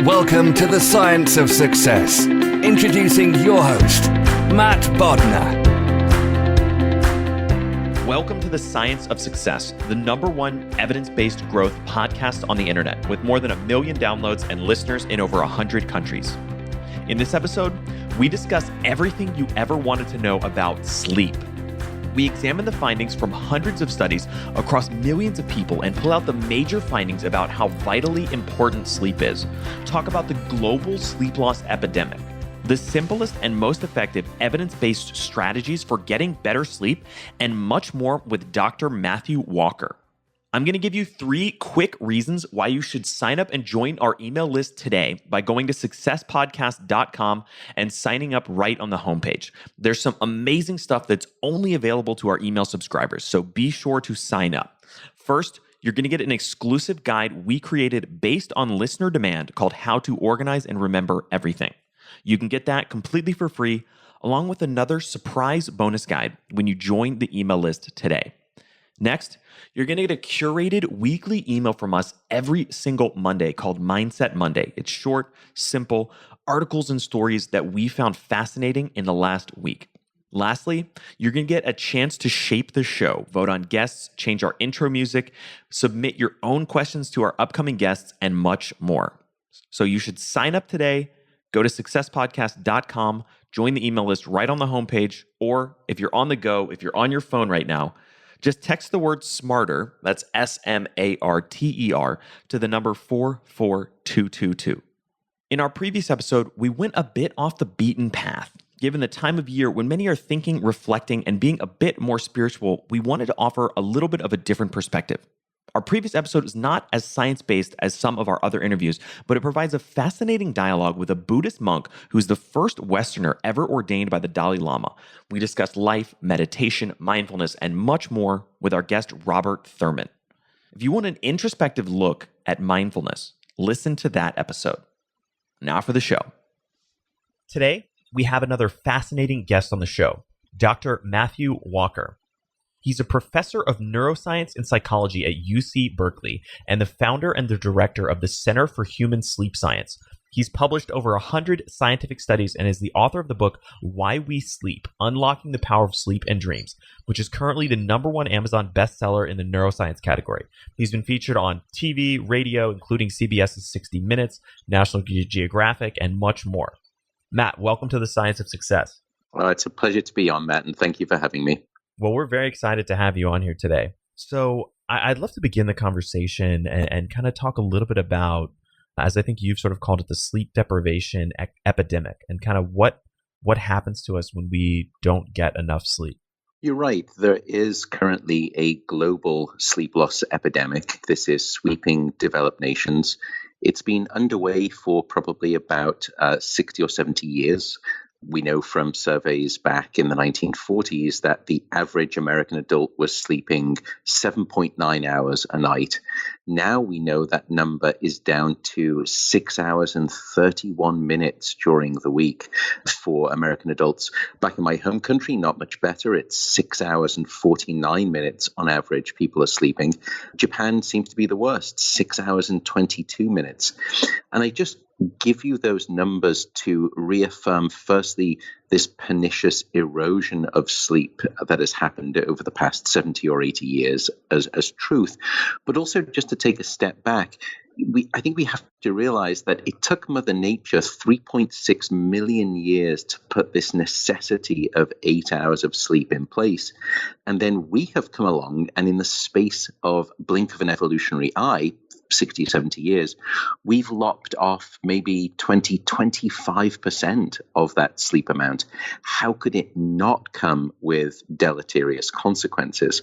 Welcome to the Science of Success. Introducing your host, Matt Bodnar. Welcome to the Science of Success, the #1 evidence-based growth podcast on the internet with more than 1 million downloads and listeners in over 100 countries. In this episode, we discuss everything you ever wanted to know about sleep. We examine the findings from hundreds of studies across millions of people and pull out the major findings about how vitally important sleep is. Talk about the global sleep loss epidemic, the simplest and most effective evidence-based strategies for getting better sleep, and much more with Dr. Matthew Walker. I'm going to give you 3 quick reasons why you should sign up and join our email list today by going to successpodcast.com and signing up right on the homepage. There's some amazing stuff that's only available to our email subscribers, so be sure to sign up. First, you're going to get an exclusive guide we created based on listener demand called How to Organize and Remember Everything. You can get that completely for free, along with another surprise bonus guide when you join the email list today. Next, you're going to get a curated weekly email from us every single Monday called Mindset Monday. It's short, simple articles and stories that we found fascinating in the last week. Lastly, you're going to get a chance to shape the show, vote on guests, change our intro music, submit your own questions to our upcoming guests, and much more. So you should sign up today. Go to successpodcast.com, join the email list right on the homepage, or if you're on the go, if you're on your phone right now, just text the word SMARTER, that's SMARTER, to the number 44222. In our previous episode, we went a bit off the beaten path. Given the time of year when many are thinking, reflecting, and being a bit more spiritual, we wanted to offer a little bit of a different perspective. Our previous episode is not as science-based as some of our other interviews, but it provides a fascinating dialogue with a Buddhist monk who's the first Westerner ever ordained by the Dalai Lama. We discuss life, meditation, mindfulness, and much more with our guest, Robert Thurman. If you want an introspective look at mindfulness, listen to that episode. Now for the show. Today, we have another fascinating guest on the show, Dr. Matthew Walker. He's a professor of neuroscience and psychology at UC Berkeley and the founder and the director of the Center for Human Sleep Science. He's published over 100 scientific studies and is the author of the book Why We Sleep: Unlocking the Power of Sleep and Dreams, which is currently the #1 Amazon bestseller in the neuroscience category. He's been featured on TV, radio, including CBS's 60 Minutes, National Geographic, and much more. Matt, welcome to the Science of Success. Well, it's a pleasure to be on, Matt, and thank you for having me. Well, we're very excited to have you on here today. So I'd love to begin the conversation and kind of talk a little bit about, as I think you've sort of called it, the sleep deprivation epidemic, and kind of what happens to us when we don't get enough sleep. You're right. There is currently a global sleep loss epidemic. This is sweeping developed nations. It's been underway for probably about 60 or 70 years. We know from surveys back in the 1940s that the average American adult was sleeping 7.9 hours a night. Now we know that number is down to 6 hours and 31 minutes during the week for American adults. Back in my home country, not much better. It's 6 hours and 49 minutes on average people are sleeping. Japan seems to be the worst, 6 hours and 22 minutes. And I just give you those numbers to reaffirm, firstly, this pernicious erosion of sleep that has happened over the past 70 or 80 years as truth, but also just to take a step back. I think we have to realize that it took Mother Nature 3.6 million years to put this necessity of 8 hours of sleep in place. And then we have come along, and in the space of blink of an evolutionary eye, 60, 70 years, we've lopped off maybe 20, 25% of that sleep amount. How could it not come with deleterious consequences?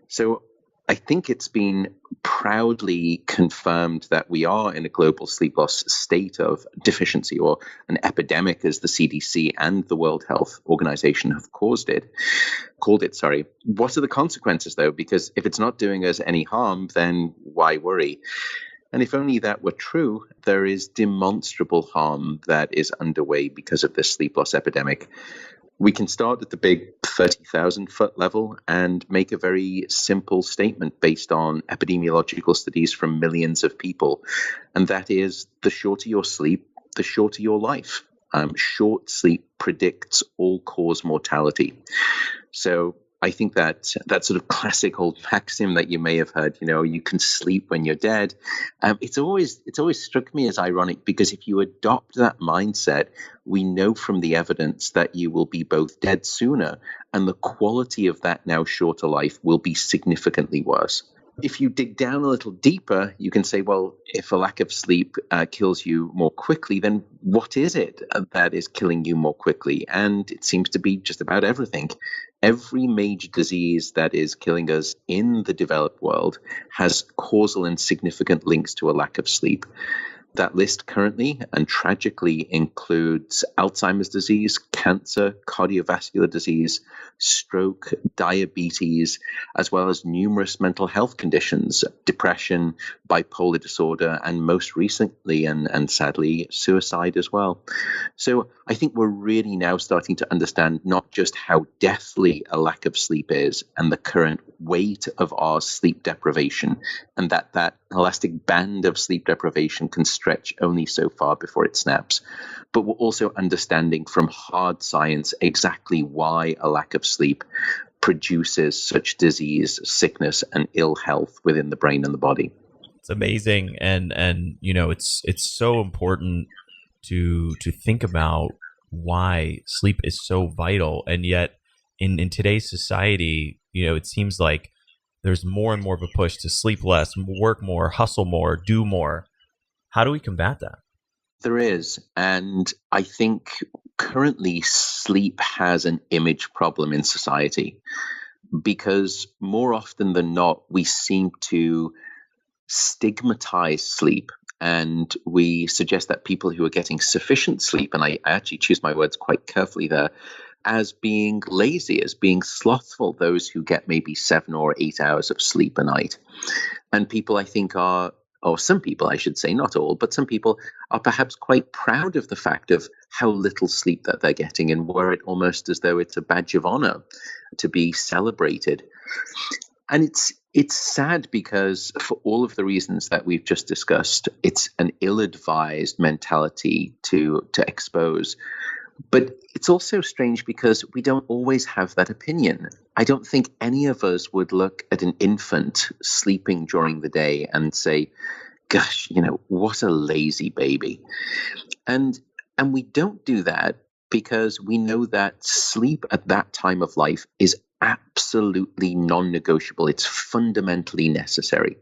So I think it's been proudly confirmed that we are in a global sleep loss state of deficiency, or an epidemic, as the CDC and the World Health Organization have called it. What are the consequences, though? Because if it's not doing us any harm, then why worry? And if only that were true, there is demonstrable harm that is underway because of this sleep loss epidemic. We can start at the big 30,000 foot level and make a very simple statement based on epidemiological studies from millions of people. And that is, the shorter your sleep, the shorter your life. Short sleep predicts all-cause mortality. So I think that sort of classic old maxim that you may have heard, you can sleep when you're dead. It's always struck me as ironic, because if you adopt that mindset, we know from the evidence that you will be both dead sooner, and the quality of that now shorter life will be significantly worse. If you dig down a little deeper, you can say, well, if a lack of sleep kills you more quickly, then what is it that is killing you more quickly? And it seems to be just about everything. Every major disease that is killing us in the developed world has causal and significant links to a lack of sleep. That list currently and tragically includes Alzheimer's disease, cancer, cardiovascular disease, stroke, diabetes, as well as numerous mental health conditions, depression, bipolar disorder, and most recently, and sadly, suicide as well. So I think we're really now starting to understand not just how deathly a lack of sleep is and the current weight of our sleep deprivation, and that elastic band of sleep deprivation can stretch only so far before it snaps. But we're also understanding from hard science exactly why a lack of sleep produces such disease, sickness, and ill health within the brain and the body. It's amazing, and it's so important to think about why sleep is so vital, and yet in today's society, it seems like there's more and more of a push to sleep less, work more, hustle more, do more. How do we combat that? There is. And I think currently sleep has an image problem in society, because more often than not, we seem to stigmatize sleep. And we suggest that people who are getting sufficient sleep, and I actually choose my words quite carefully there, as being lazy, as being slothful, those who get maybe 7 or 8 hours of sleep a night. And people, I think, or some people, I should say, not all, but some people are perhaps quite proud of the fact of how little sleep that they're getting, and wear it almost as though it's a badge of honor to be celebrated. And it's sad, because for all of the reasons that we've just discussed, it's an ill-advised mentality to expose. But it's also strange because we don't always have that opinion. I don't think any of us would look at an infant sleeping during the day and say, gosh, what a lazy baby. And we don't do that because we know that sleep at that time of life is absolutely non-negotiable. It's fundamentally necessary.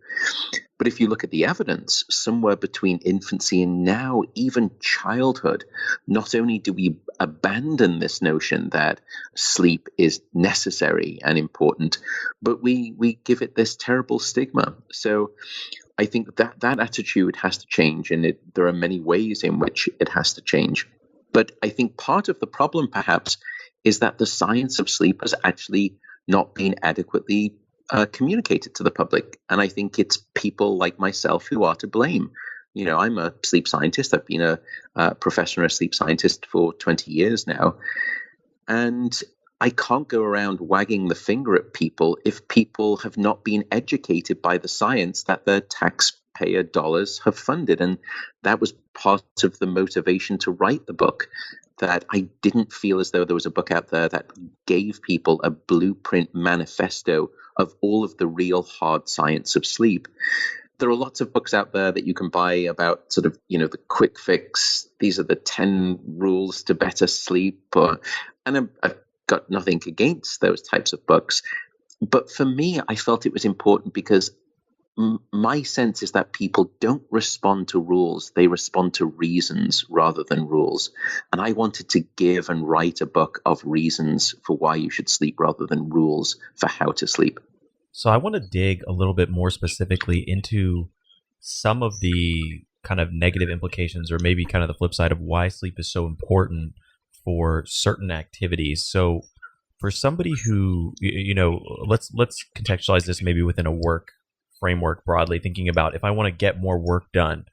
But if you look at the evidence, somewhere between infancy and now, even childhood, not only do we abandon this notion that sleep is necessary and important, but we give it this terrible stigma. So I think that attitude has to change, and there are many ways in which it has to change. But I think part of the problem, perhaps, is that the science of sleep has actually not been adequately communicated to the public. And I think it's people like myself who are to blame. I'm a sleep scientist. I've been a professor and a sleep scientist for 20 years now. And I can't go around wagging the finger at people if people have not been educated by the science that their taxpayer dollars have funded. And that was part of the motivation to write the book, that I didn't feel as though there was a book out there that gave people a blueprint manifesto of all of the real hard science of sleep. There are lots of books out there that you can buy about sort of, the quick fix. These are the 10 rules to better sleep. And I've got nothing against those types of books. But for me, I felt it was important because my sense is that people don't respond to rules. They respond to reasons rather than rules. And I wanted to give and write a book of reasons for why you should sleep rather than rules for how to sleep. So I want to dig a little bit more specifically into some of the kind of negative implications, or maybe kind of the flip side of why sleep is so important for certain activities. So for somebody who, let's contextualize this maybe within a work framework broadly, thinking about if I want to get more work done.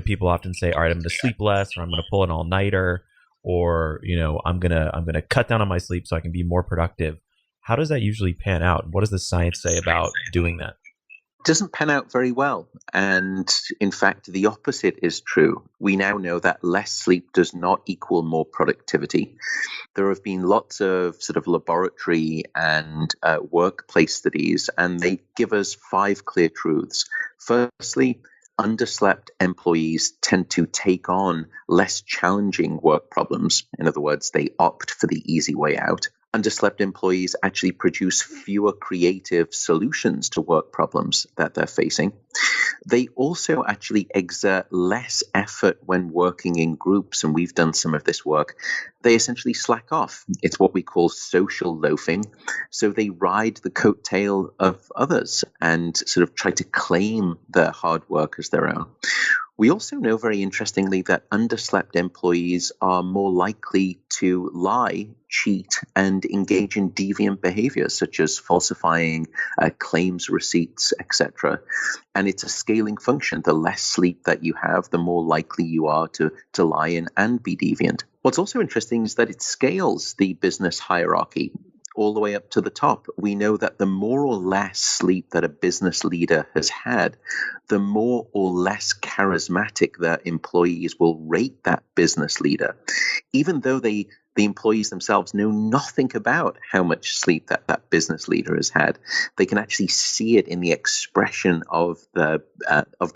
People often say, all right, I'm going to sleep less, or I'm going to pull an all-nighter, or, I'm going to cut down on my sleep so I can be more productive. How does that usually pan out? What does the science say about doing that? Doesn't pan out very well. And in fact, the opposite is true. We now know that less sleep does not equal more productivity. There have been lots of sort of laboratory and workplace studies, and they give us 5 clear truths. Firstly, underslept employees tend to take on less challenging work problems. In other words, they opt for the easy way out. Underslept employees actually produce fewer creative solutions to work problems that they're facing. They also actually exert less effort when working in groups, and we've done some of this work. They essentially slack off. It's what we call social loafing. So they ride the coattail of others and sort of try to claim their hard work as their own. We also know, very interestingly, that underslept employees are more likely to lie, cheat, and engage in deviant behaviors such as falsifying claims receipts, etc. And it's a scaling function. The less sleep that you have, the more likely you are to lie in and be deviant. What's also interesting is that it scales the business hierarchy all the way up to the top. We know that the more or less sleep that a business leader has had, the more or less charismatic their employees will rate that business leader, even though the employees themselves know nothing about how much sleep that business leader has had. They can actually see it in the expression of the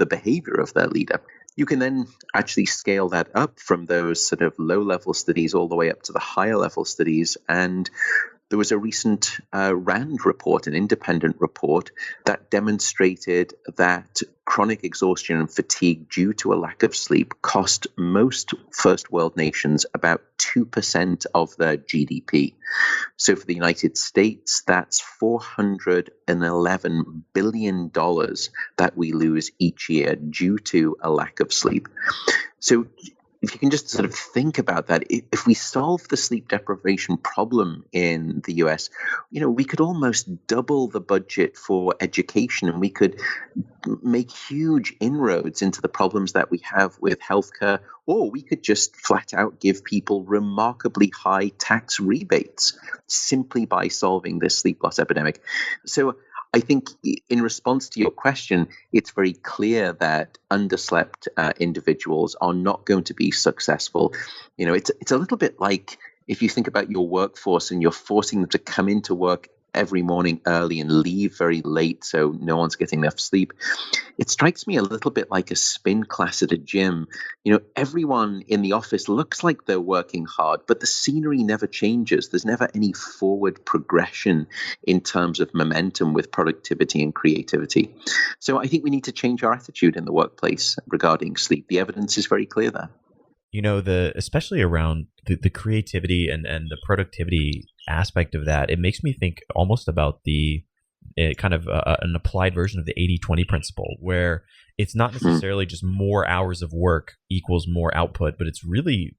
behavior of their leader. You can then actually scale that up from those sort of low-level studies all the way up to the higher-level studies. And there was a recent RAND report, an independent report, that demonstrated that chronic exhaustion and fatigue due to a lack of sleep cost most first world nations about 2% of their GDP. So for the United States, that's $411 billion that we lose each year due to a lack of sleep. So if you can just sort of think about that, if we solve the sleep deprivation problem in the US, we could almost double the budget for education, and we could make huge inroads into the problems that we have with healthcare, or we could just flat out give people remarkably high tax rebates simply by solving this sleep loss epidemic. So I think in response to your question, it's very clear that underslept individuals are not going to be successful. It's a little bit like if you think about your workforce and you're forcing them to come into work every morning early and leave very late so no one's getting enough sleep. It strikes me a little bit like a spin class at a gym. Everyone in the office looks like they're working hard, but the scenery never changes. There's never any forward progression in terms of momentum with productivity and creativity. So I think we need to change our attitude in the workplace regarding sleep. The evidence is very clear there. Especially around the creativity and the productivity aspect of that, it makes me think almost about the kind of an applied version of the 80-20 principle, where it's not necessarily just more hours of work equals more output, but it's really,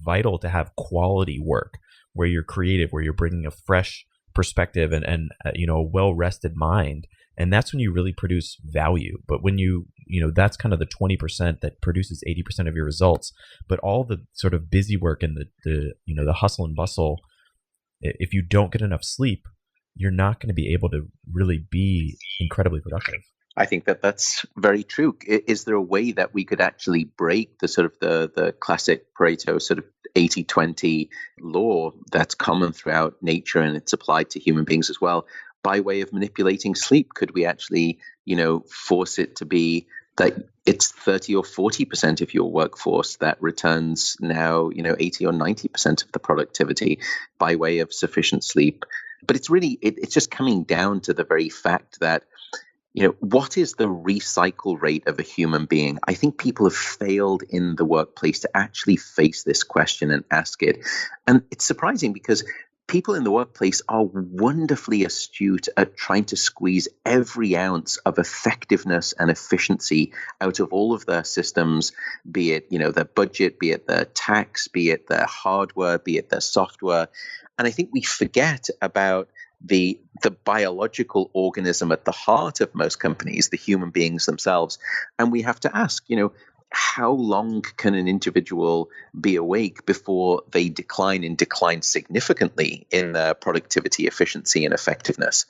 vital to have quality work where you're creative, where you're bringing a fresh perspective and a well-rested mind. And that's when you really produce value. But when that's kind of the 20% that produces 80% of your results. But all the sort of busy work and the hustle and bustle, if you don't get enough sleep, you're not going to be able to really be incredibly productive. I think that's very true. Is there a way that we could actually break the sort of the classic Pareto sort of 80-20 law that's common throughout nature, and it's applied to human beings as well, by way of manipulating sleep? Could we actually, force it to be that it's 30 or 40% of your workforce that returns now, 80 or 90% of the productivity by way of sufficient sleep? But it's really, it's just coming down to the very fact that, what is the recycle rate of a human being? I think people have failed in the workplace to actually face this question and ask it. And it's surprising because people in the workplace are wonderfully astute at trying to squeeze every ounce of effectiveness and efficiency out of all of their systems, be it, their budget, be it their tax, be it their hardware, be it their software. And I think we forget about the biological organism at the heart of most companies, the human beings themselves. And we have to ask, how long can an individual be awake before they decline significantly in their productivity, efficiency, and effectiveness?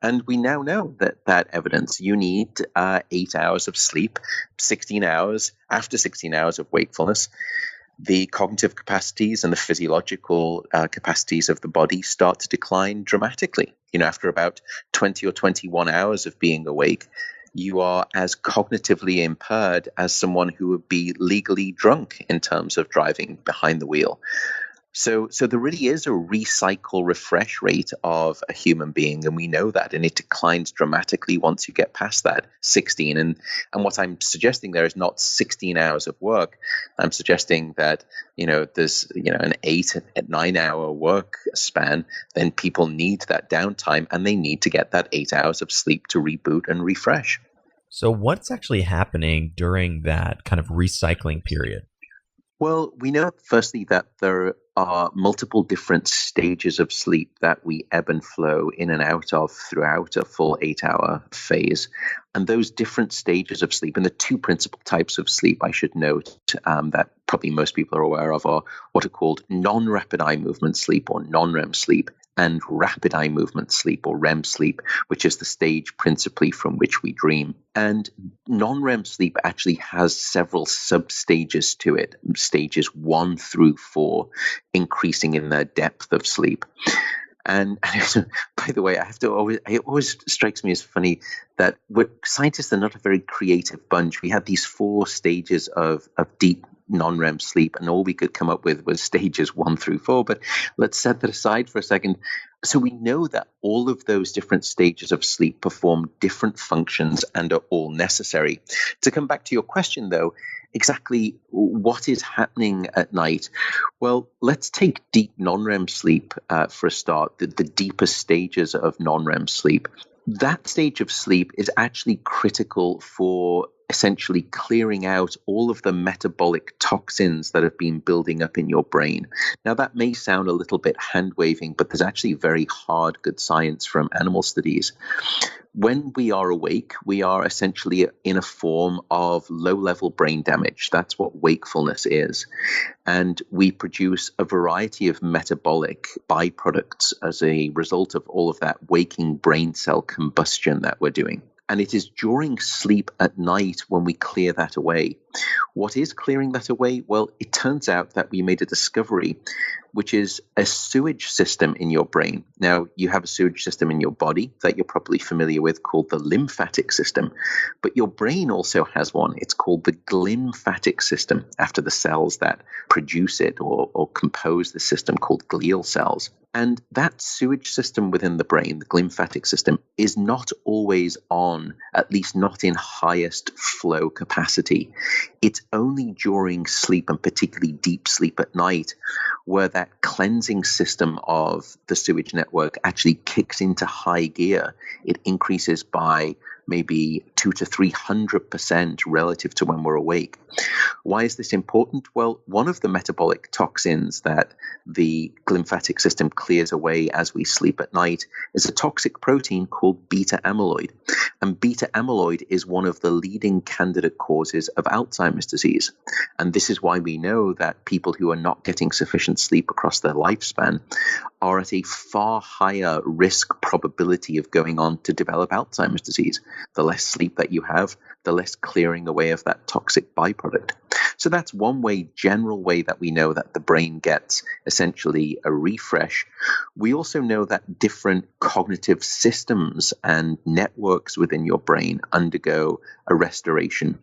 And we now know that evidence. You need 8 hours of sleep, 16 hours. After 16 hours of wakefulness, the cognitive capacities and the physiological capacities of the body start to decline dramatically. After about 20 or 21 hours of being awake, you are as cognitively impaired as someone who would be legally drunk in terms of driving behind the wheel. So there really is a recycle refresh rate of a human being, and we know that, and it declines dramatically once you get past that 16. And what I'm suggesting there is not 16 hours of work. I'm suggesting that, there's, an 8 and 9 hour work span, then people need that downtime, and they need to get that 8 hours of sleep to reboot and refresh. So what's actually happening during that kind of recycling period? Well, we know firstly that there are multiple different stages of sleep that we ebb and flow in and out of throughout a full 8-hour phase. And those different stages of sleep, and the two principal types of sleep I should note that probably most people are aware of, are what are called non-rapid eye movement sleep, or non-REM sleep, and rapid eye movement sleep, or REM sleep, which is the stage principally from which we dream. And non-REM sleep actually has several sub-stages to it, stages 1 through 4, increasing in their depth of sleep. And by the way, it always strikes me as funny that scientists are not a very creative bunch. We had these 4 stages of deep non-REM sleep, and all we could come up with was stages 1 through 4. But let's set that aside for a second. So we know that all of those different stages of sleep perform different functions and are all necessary. To come back to your question, though, exactly what is happening at night? Well, let's take deep non-REM sleep for a start, the deepest stages of non-REM sleep. That stage of sleep is actually critical for essentially clearing out all of the metabolic toxins that have been building up in your brain. Now, that may sound a little bit hand-waving, but there's actually very hard, good science from animal studies. When we are awake, we are essentially in a form of low-level brain damage. That's what wakefulness is. And we produce a variety of metabolic byproducts as a result of all of that waking brain cell combustion that we're doing. And it is during sleep at night when we clear that away. What is clearing that away? Well, it turns out that we made a discovery, which is a sewage system in your brain. Now, you have a sewage system in your body that you're probably familiar with called the lymphatic system, but your brain also has one. It's called the glymphatic system, after the cells that produce it or compose the system, called glial cells. And that sewage system within the brain, the glymphatic system, is not always on, at least not in highest flow capacity. It's only during sleep, and particularly deep sleep at night, where that cleansing system of the sewage network actually kicks into high gear. It increases by maybe 200 to 300% relative to when we're awake. Why is this important? Well, one of the metabolic toxins that the glymphatic system clears away as we sleep at night is a toxic protein called beta amyloid. And beta amyloid is one of the leading candidate causes of Alzheimer's disease. And this is why we know that people who are not getting sufficient sleep across their lifespan are at a far higher risk probability of going on to develop Alzheimer's disease. The less sleep that you have, the less clearing away of that toxic byproduct. So that's one way, general way, that we know that the brain gets essentially a refresh. We also know that different cognitive systems and networks within your brain undergo a restoration.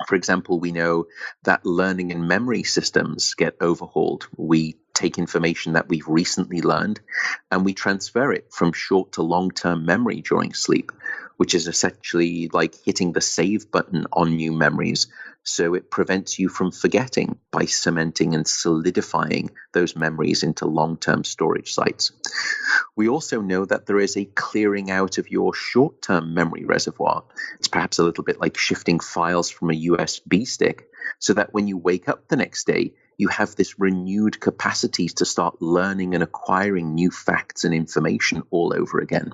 For example, we know that learning and memory systems get overhauled. We take information that we've recently learned and we transfer it from short to long-term memory during sleep, which is essentially like hitting the save button on new memories. So it prevents you from forgetting by cementing and solidifying those memories into long-term storage sites. We also know that there is a clearing out of your short-term memory reservoir. It's perhaps a little bit like shifting files from a USB stick. so that when you wake up the next day, you have this renewed capacity to start learning and acquiring new facts and information all over again.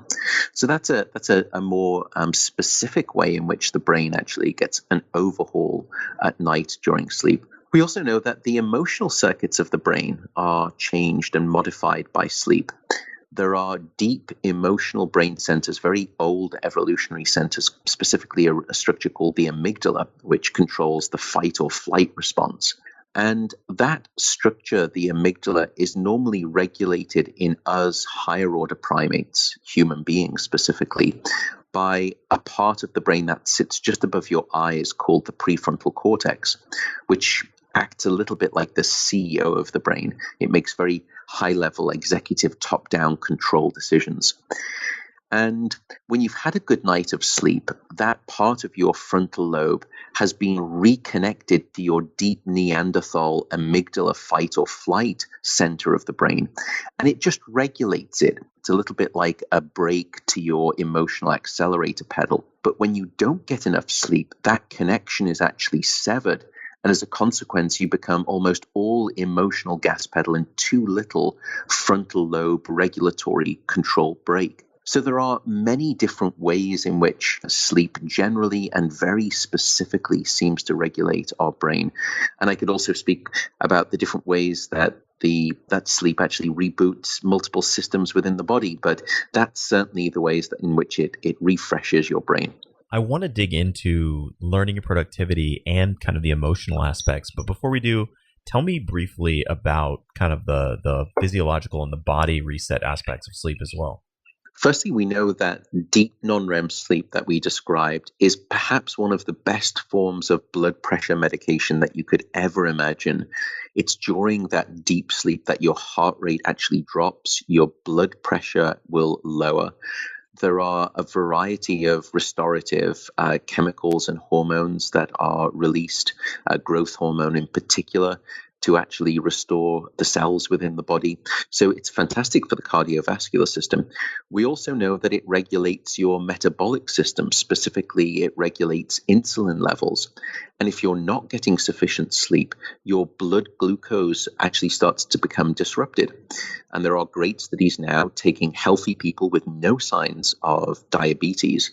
So that's a more specific way in which the brain actually gets an overhaul at night during sleep. We also know that the emotional circuits of the brain are changed and modified by sleep. There are deep emotional brain centers, very old evolutionary centers, specifically a structure called the amygdala, which controls the fight or flight response. And that structure, the amygdala, is normally regulated in us higher order primates, human beings specifically, by a part of the brain that sits just above your eyes called the prefrontal cortex, which acts a little bit like the CEO of the brain. It makes very high-level executive top-down control decisions. And when you've had a good night of sleep, that part of your frontal lobe has been reconnected to your deep Neanderthal amygdala fight or flight center of the brain. And it just regulates it. It's a little bit like a brake to your emotional accelerator pedal. But when you don't get enough sleep, that connection is actually severed. And as a consequence, you become almost all emotional gas pedal and too little frontal lobe regulatory control brake. So there are many different ways in which sleep generally and very specifically seems to regulate our brain. And I could also speak about the different ways that sleep actually reboots multiple systems within the body. But that's certainly the ways in which it refreshes your brain. I want to dig into learning and productivity and kind of the emotional aspects. But before we do, tell me briefly about kind of the physiological and the body reset aspects of sleep as well. Firstly, we know that deep non-REM sleep that we described is perhaps one of the best forms of blood pressure medication that you could ever imagine. It's during that deep sleep that your heart rate actually drops, your blood pressure will lower. There are a variety of restorative chemicals and hormones that are released, growth hormone in particular, to actually restore the cells within the body. So it's fantastic for the cardiovascular system. We also know that it regulates your metabolic system. Specifically, it regulates insulin levels. And if you're not getting sufficient sleep, your blood glucose actually starts to become disrupted. And there are great studies now taking healthy people with no signs of diabetes.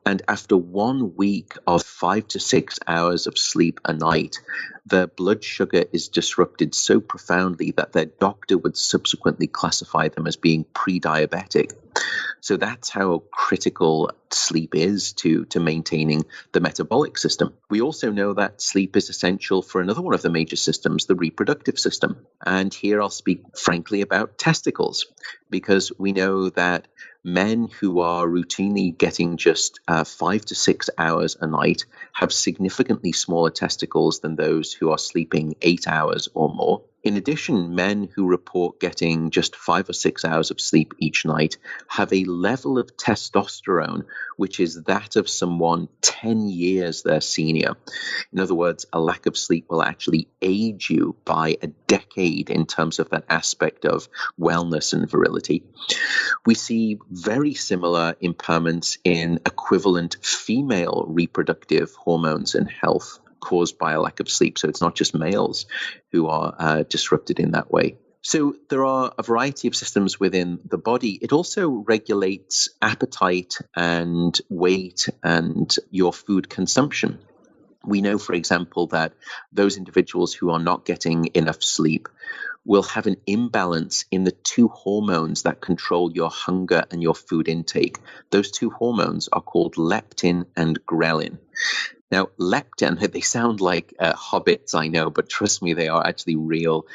And after 1 week of 5 to 6 hours of sleep a night, their blood sugar is disrupted so profoundly that their doctor would subsequently classify them as being pre-diabetic. So that's how critical sleep is to maintaining the metabolic system. We also know that sleep is essential for another one of the major systems, the reproductive system. And here I'll speak frankly about testicles, because we know that men who are routinely getting just 5 to 6 hours a night have significantly smaller testicles than those who are sleeping 8 hours or more. In addition, men who report getting just 5 or 6 hours of sleep each night have a level of testosterone which is that of someone 10 years their senior. In other words, a lack of sleep will actually age you by a decade in terms of that aspect of wellness and virility. We see very similar impairments in equivalent female reproductive hormones and health caused by a lack of sleep. So it's not just males who are disrupted in that way. So there are a variety of systems within the body. It also regulates appetite and weight and your food consumption. We know, for example, that those individuals who are not getting enough sleep will have an imbalance in the two hormones that control your hunger and your food intake. Those two hormones are called leptin and ghrelin. Now, leptin, they sound like hobbits, I know, but trust me, they are actually real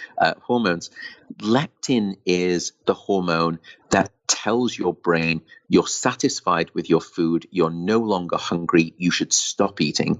hormones. Leptin is the hormone that tells your brain you're satisfied with your food, you're no longer hungry, you should stop eating.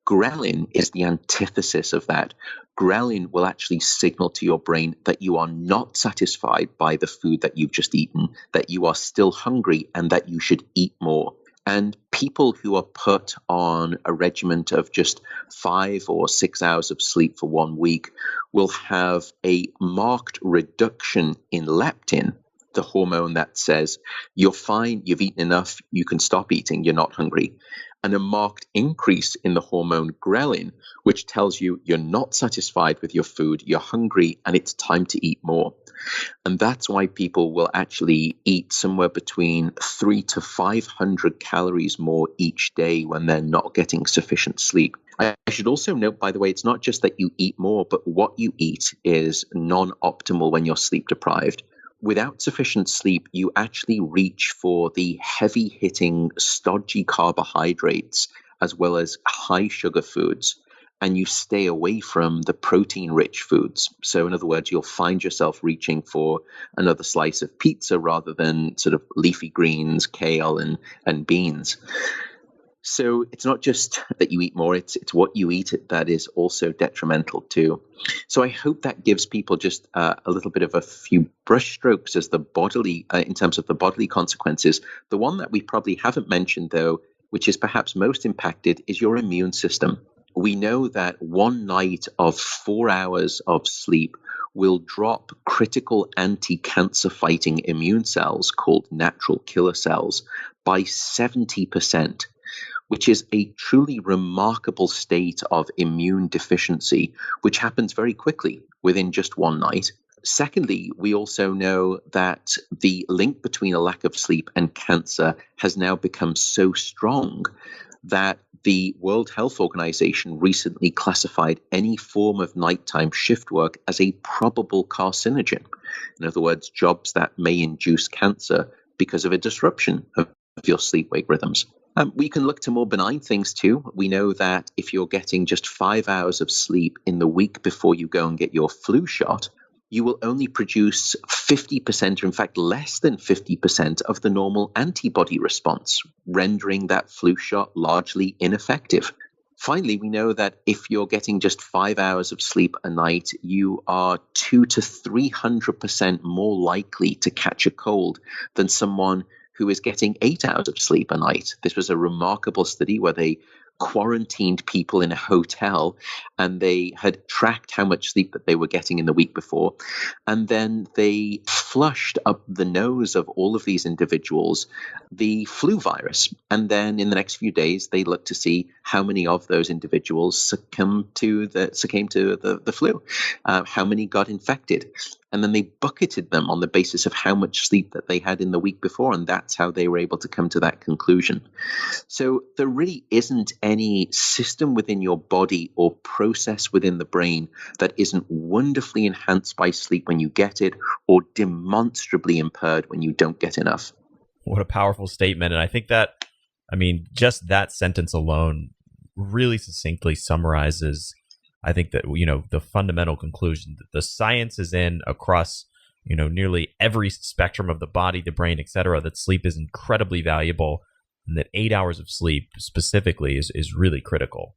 Ghrelin is the antithesis of that. Ghrelin will actually signal to your brain that you are not satisfied by the food that you've just eaten, that you are still hungry, and that you should eat more. And people who are put on a regimen of just 5 or 6 hours of sleep for 1 week will have a marked reduction in leptin, the hormone that says, you're fine, you've eaten enough, you can stop eating, you're not hungry. and a marked increase in the hormone ghrelin, which tells you you're not satisfied with your food, you're hungry, and it's time to eat more. And that's why people will actually eat somewhere between 300 to 500 calories more each day when they're not getting sufficient sleep. I should also note, by the way, it's not just that you eat more, but what you eat is non-optimal when you're sleep deprived. Without sufficient sleep, you actually reach for the heavy-hitting, stodgy carbohydrates as well as high sugar foods, and you stay away from the protein-rich foods. So in other words, you'll find yourself reaching for another slice of pizza rather than sort of leafy greens, kale, and beans. So it's not just that you eat more, it's what you eat that is also detrimental too. So I hope that gives people just a little bit of a few brushstrokes as the bodily, in terms of the bodily consequences. The one that we probably haven't mentioned though, which is perhaps most impacted, is your immune system. We know that one night of 4 hours of sleep will drop critical anti-cancer fighting immune cells called natural killer cells by 70%. Which is a truly remarkable state of immune deficiency, which happens very quickly within just one night. Secondly, we also know that the link between a lack of sleep and cancer has now become so strong that the World Health Organization recently classified any form of nighttime shift work as a probable carcinogen. In other words, jobs that may induce cancer because of a disruption of your sleep-wake rhythms. We can look to more benign things too. We know that if you're getting just 5 hours of sleep in the week before you go and get your flu shot, you will only produce 50%, or in fact less than 50% of the normal antibody response, rendering that flu shot largely ineffective. Finally, we know that if you're getting just 5 hours of sleep a night, you are 200 to 300% more likely to catch a cold than someone who is getting 8 hours of sleep a night. This was a remarkable study where they quarantined people in a hotel and they had tracked how much sleep that they were getting in the week before. And then they flushed up the nose of all of these individuals the flu virus. And then in the next few days, they looked to see how many of those individuals succumbed to the flu, how many got infected. And then they bucketed them on the basis of how much sleep that they had in the week before. And that's how they were able to come to that conclusion. So there really isn't any system within your body or process within the brain that isn't wonderfully enhanced by sleep when you get it or demonstrably impaired when you don't get enough. What a powerful statement. And I think that, just that sentence alone really succinctly summarizes, I think that, the fundamental conclusion that the science is in across, nearly every spectrum of the body, the brain, et cetera, that sleep is incredibly valuable and that 8 hours of sleep specifically is really critical.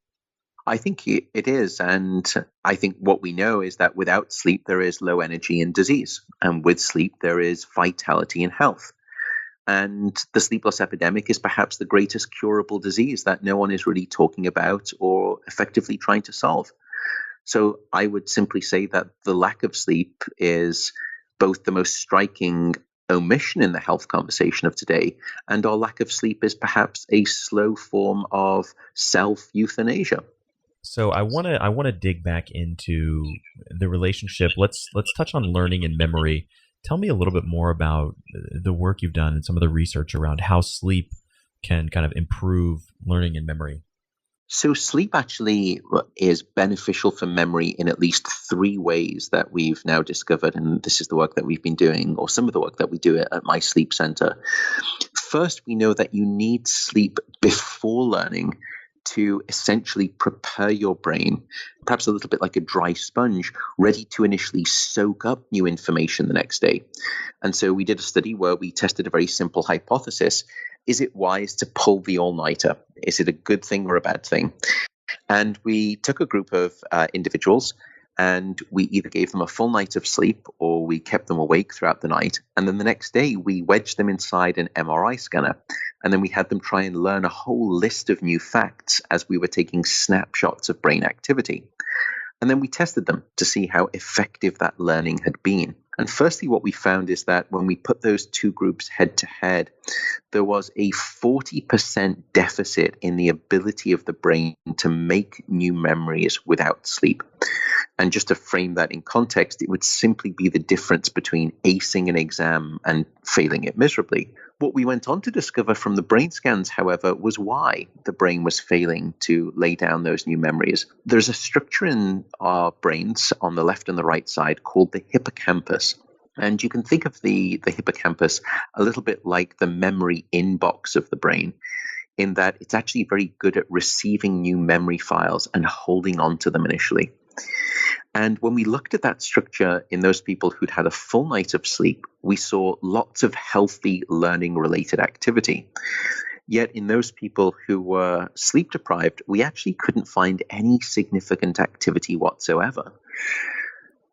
I think it is. And I think what we know is that without sleep, there is low energy and disease. And with sleep, there is vitality and health. And the sleep loss epidemic is perhaps the greatest curable disease that no one is really talking about or effectively trying to solve. So I would simply say that the lack of sleep is both the most striking omission in the health conversation of today, and our lack of sleep is perhaps a slow form of self-euthanasia. So I want to dig back into the relationship. Let's touch on learning and memory. Tell me a little bit more about the work you've done and some of the research around how sleep can kind of improve learning and memory. So sleep actually is beneficial for memory in at least 3 ways that we've now discovered, and this is the work that we've been doing, or some of the work that we do at my sleep center. First, we know that you need sleep before learning to essentially prepare your brain, perhaps a little bit like a dry sponge, ready to initially soak up new information the next day. And so we did a study where we tested a very simple hypothesis. Is it wise to pull the all-nighter? Is it a good thing or a bad thing? And we took a group of individuals and we either gave them a full night of sleep or we kept them awake throughout the night. And then the next day, we wedged them inside an MRI scanner. And then we had them try and learn a whole list of new facts as we were taking snapshots of brain activity. And then we tested them to see how effective that learning had been. And firstly, what we found is that when we put those two groups head to head, there was a 40% deficit in the ability of the brain to make new memories without sleep. And just to frame that in context, it would simply be the difference between acing an exam and failing it miserably. What we went on to discover from the brain scans, however, was why the brain was failing to lay down those new memories. There's a structure in our brains on the left and the right side called the hippocampus. And you can think of the hippocampus a little bit like the memory inbox of the brain, in that it's actually very good at receiving new memory files and holding on to them initially. And when we looked at that structure in those people who'd had a full night of sleep, we saw lots of healthy learning-related activity. Yet in those people who were sleep deprived, we actually couldn't find any significant activity whatsoever.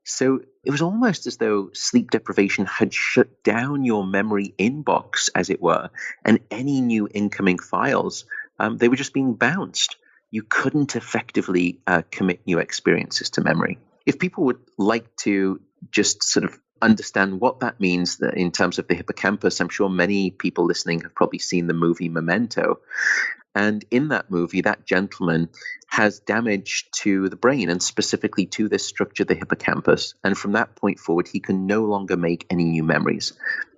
So it was almost as though sleep deprivation had shut down your memory inbox, as it were, and any new incoming files, they were just being bounced. You couldn't effectively commit new experiences to memory. If people would like to just sort of understand what that means in terms of the hippocampus, I'm sure many people listening have probably seen the movie Memento. And in that movie, that gentleman has damage to the brain and specifically to this structure, the hippocampus. And from that point forward, he can no longer make any new memories.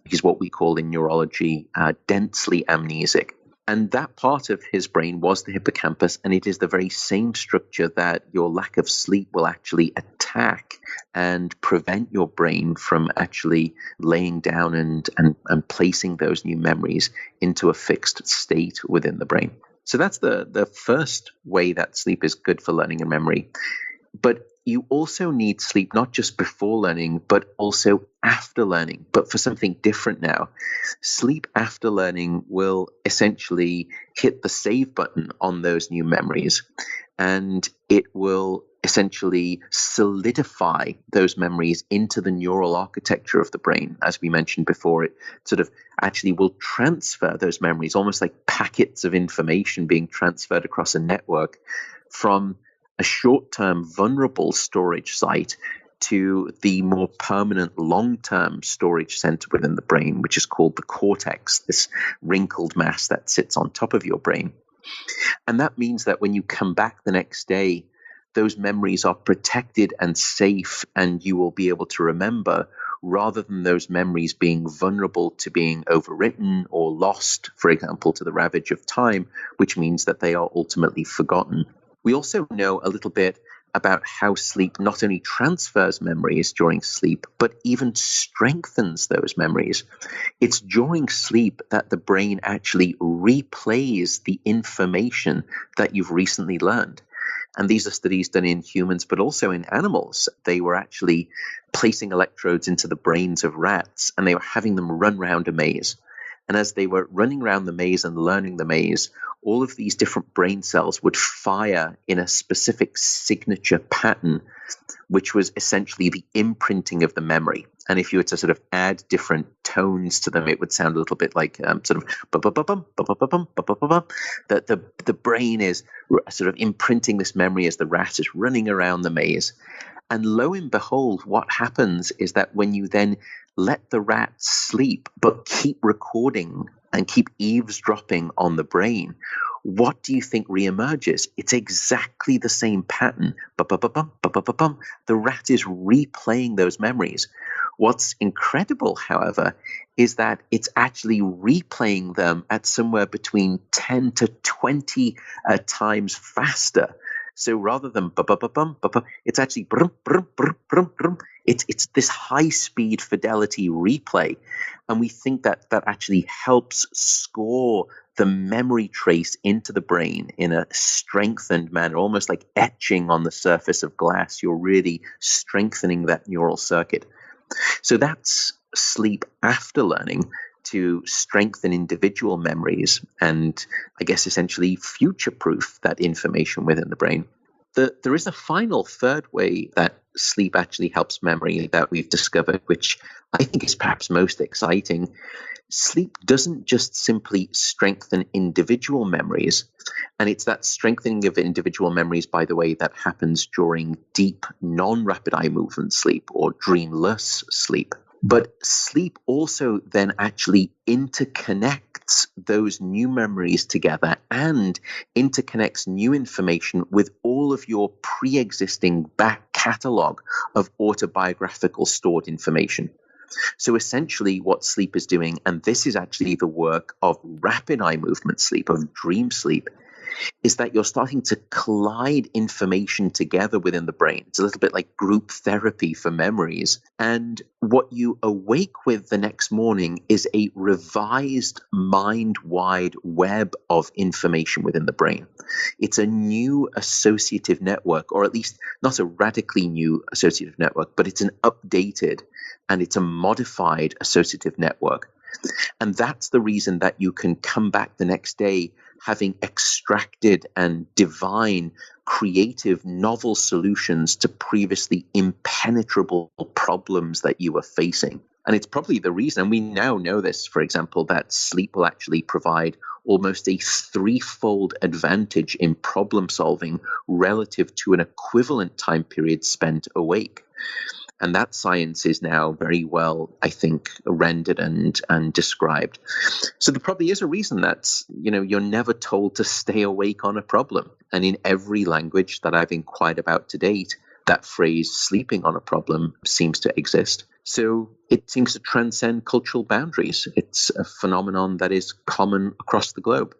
He's what we call in neurology densely amnesic. And that part of his brain was the hippocampus, and it is the very same structure that your lack of sleep will actually attack and prevent your brain from actually laying down and placing those new memories into a fixed state within the brain. So that's the first way that sleep is good for learning and memory. But you also need sleep not just before learning, but also after learning, but for something different now. Sleep after learning will essentially hit the save button on those new memories, and it will essentially solidify those memories into the neural architecture of the brain. As we mentioned before, it sort of actually will transfer those memories, almost like packets of information being transferred across a network from a short-term vulnerable storage site to the more permanent long-term storage center within the brain, which is called the cortex, this wrinkled mass that sits on top of your brain. And that means that when you come back the next day, those memories are protected and safe, and you will be able to remember, rather than those memories being vulnerable to being overwritten or lost, for example, to the ravage of time, which means that they are ultimately forgotten. We also know a little bit about how sleep not only transfers memories during sleep, but even strengthens those memories. It's during sleep that the brain actually replays the information that you've recently learned. And these are studies done in humans, but also in animals. They were actually placing electrodes into the brains of rats, and they were having them run around a maze. And as they were running around the maze and learning the maze, all of these different brain cells would fire in a specific signature pattern, which was essentially the imprinting of the memory. And if you were to sort of add different tones to them, it would sound a little bit like sort of ba-ba-ba-bum, ba-ba-ba-bum, ba-ba-ba-bum. The brain is sort of imprinting this memory as the rat is running around the maze. And lo and behold, what happens is that when you then let the rat sleep, but keep recording and keep eavesdropping on the brain, what do you think reemerges? It's exactly the same pattern. Ba-ba-ba-bum, ba-ba-ba-bum. The rat is replaying those memories. What's incredible, however, is that it's actually replaying them at somewhere between 10 to 20 times faster. So rather than ba-ba-ba-bum, ba-ba, it's actually brum, brum, brum, brum, brum. It's this high-speed fidelity replay. And we think that that actually helps score the memory trace into the brain in a strengthened manner, almost like etching on the surface of glass. You're really strengthening that neural circuit. So that's sleep after learning, to strengthen individual memories and, I guess, essentially future-proof that information within the brain. There is a final third way that sleep actually helps memory that we've discovered, which I think is perhaps most exciting. Sleep doesn't just simply strengthen individual memories, and it's that strengthening of individual memories, by the way, that happens during deep, non-rapid eye movement sleep or dreamless sleep. But sleep also then actually interconnects those new memories together and interconnects new information with all of your pre-existing back catalog of autobiographical stored information. So essentially what sleep is doing, and this is actually the work of rapid eye movement sleep, of dream sleep, is that you're starting to collide information together within the brain. It's a little bit like group therapy for memories. And what you awake with the next morning is a revised mind-wide web of information within the brain. It's a new associative network, or at least not a radically new associative network, but it's an updated and it's a modified associative network. And that's the reason that you can come back the next day having extracted and divine, creative, novel solutions to previously impenetrable problems that you were facing. And it's probably the reason, and we now know this, for example, that sleep will actually provide almost a threefold advantage in problem solving relative to an equivalent time period spent awake. And that science is now very well, I think, rendered and described. So there probably is a reason that, you're never told to stay awake on a problem. And in every language that I've inquired about to date, that phrase sleeping on a problem seems to exist. So it seems to transcend cultural boundaries. It's a phenomenon that is common across the globe.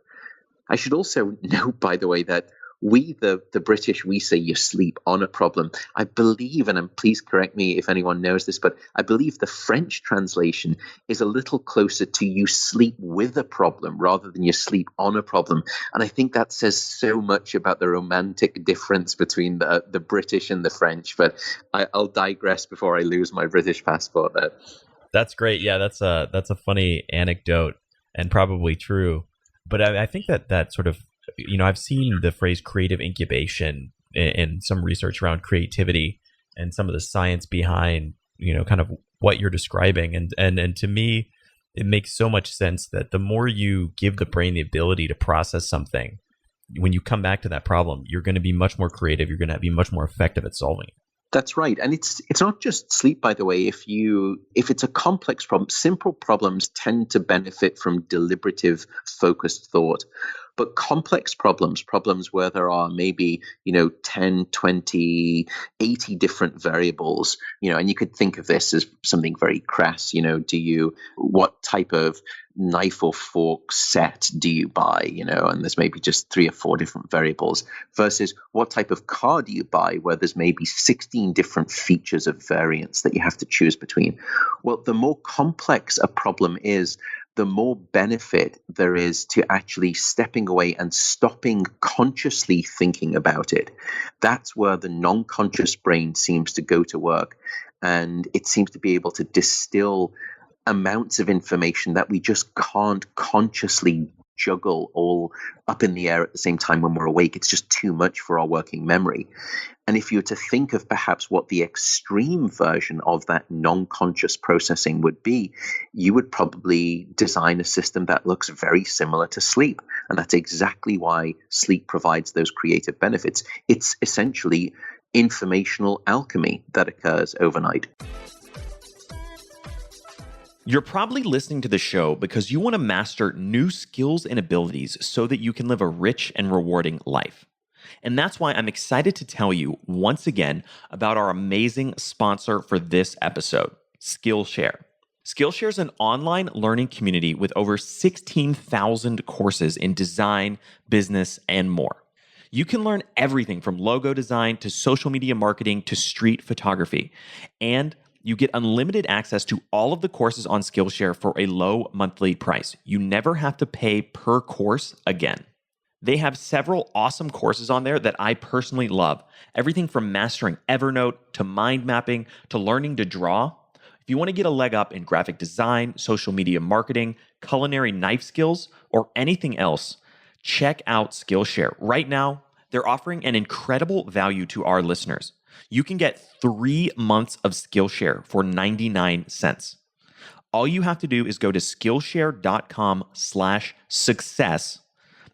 I should also note, by the way, that we, the British, we say you sleep on a problem. I believe, and please correct me if anyone knows this, but I believe the French translation is a little closer to you sleep with a problem rather than you sleep on a problem. And I think that says so much about the romantic difference between the British and the French. But I'll digress before I lose my British passport there. That's great. Yeah, that's a funny anecdote and probably true. But I think that sort of, I've seen the phrase creative incubation in some research around creativity and some of the science behind, kind of what you're describing. And to me, it makes so much sense that the more you give the brain the ability to process something, when you come back to that problem, you're going to be much more creative. You're going to be much more effective at solving it. That's right. And it's not just sleep, by the way. If it's a complex problem, simple problems tend to benefit from deliberative, focused thought. But complex problems where there are maybe, 10, 20, 80 different variables, and you could think of this as something very crass, what type of knife or fork set do you buy, and there's maybe just 3 or 4 different variables versus what type of car do you buy where there's maybe 16 different features of variance that you have to choose between. Well, the more complex a problem is, the more benefit there is to actually stepping away and stopping consciously thinking about it. That's where the non-conscious brain seems to go to work. And it seems to be able to distill amounts of information that we just can't consciously juggle all up in the air at the same time when we're awake. It's just too much for our working memory. And if you were to think of perhaps what the extreme version of that non-conscious processing would be, you would probably design a system that looks very similar to sleep. And that's exactly why sleep provides those creative benefits. It's essentially informational alchemy that occurs overnight. You're probably listening to the show because you want to master new skills and abilities so that you can live a rich and rewarding life. And that's why I'm excited to tell you once again about our amazing sponsor for this episode, Skillshare. Skillshare is an online learning community with over 16,000 courses in design, business, and more. You can learn everything from logo design to social media marketing to street photography. And you get unlimited access to all of the courses on Skillshare for a low monthly price. You never have to pay per course again. They have several awesome courses on there that I personally love. Everything from mastering Evernote to mind mapping to learning to draw. If you want to get a leg up in graphic design, social media marketing, culinary knife skills, or anything else, check out Skillshare. Right now, They're offering an incredible value to our listeners. You can get 3 months of Skillshare for 99 cents. All you have to do is go to Skillshare.com/success.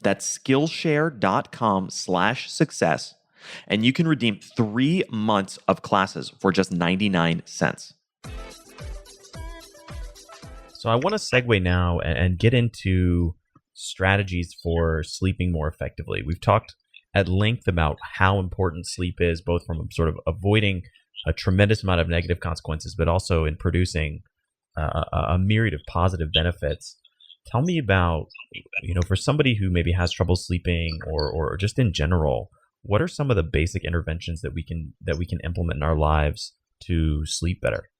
That's Skillshare.com/success. And you can redeem 3 months of classes for just 99 cents. So I want to segue now and get into strategies for sleeping more effectively. We've talked at length about how important sleep is, both from sort of avoiding a tremendous amount of negative consequences, but also in producing a myriad of positive benefits. Tell me about, for somebody who maybe has trouble sleeping or just in general, what are some of the basic interventions that we can implement in our lives to sleep better?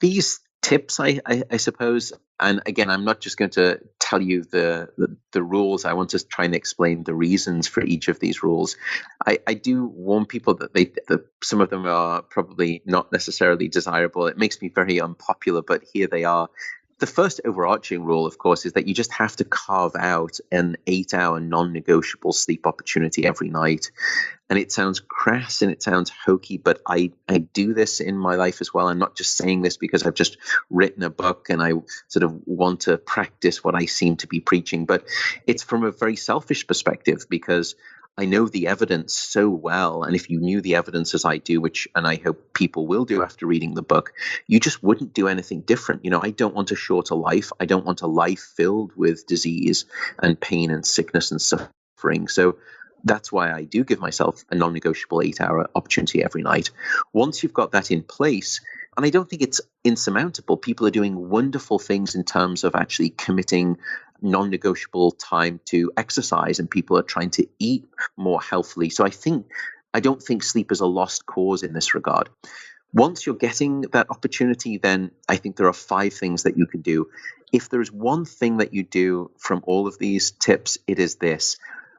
These tips, I suppose, and again, I'm not just going to tell you the rules. I want to try and explain the reasons for each of these rules. I do warn people that some of them are probably not necessarily desirable. It makes me very unpopular, but here they are. The first overarching rule, of course, is that you just have to carve out an 8-hour non-negotiable sleep opportunity every night. And it sounds crass and it sounds hokey, but I do this in my life as well. I'm not just saying this because I've just written a book and I sort of want to practice what I seem to be preaching, but it's from a very selfish perspective because I know the evidence so well. And if you knew the evidence as I do, and I hope people will do after reading the book, you just wouldn't do anything different. I don't want a shorter life. I don't want a life filled with disease and pain and sickness and suffering. So that's why I do give myself a non-negotiable 8-hour opportunity every night. Once you've got that in place, and I don't think it's insurmountable, people are doing wonderful things in terms of actually committing non-negotiable time to exercise, and people are trying to eat more healthily. So I don't think sleep is a lost cause in this regard. Once you're getting that opportunity, then I think there are 5 things that you can do. If there's one thing that you do from all of these tips, it is this: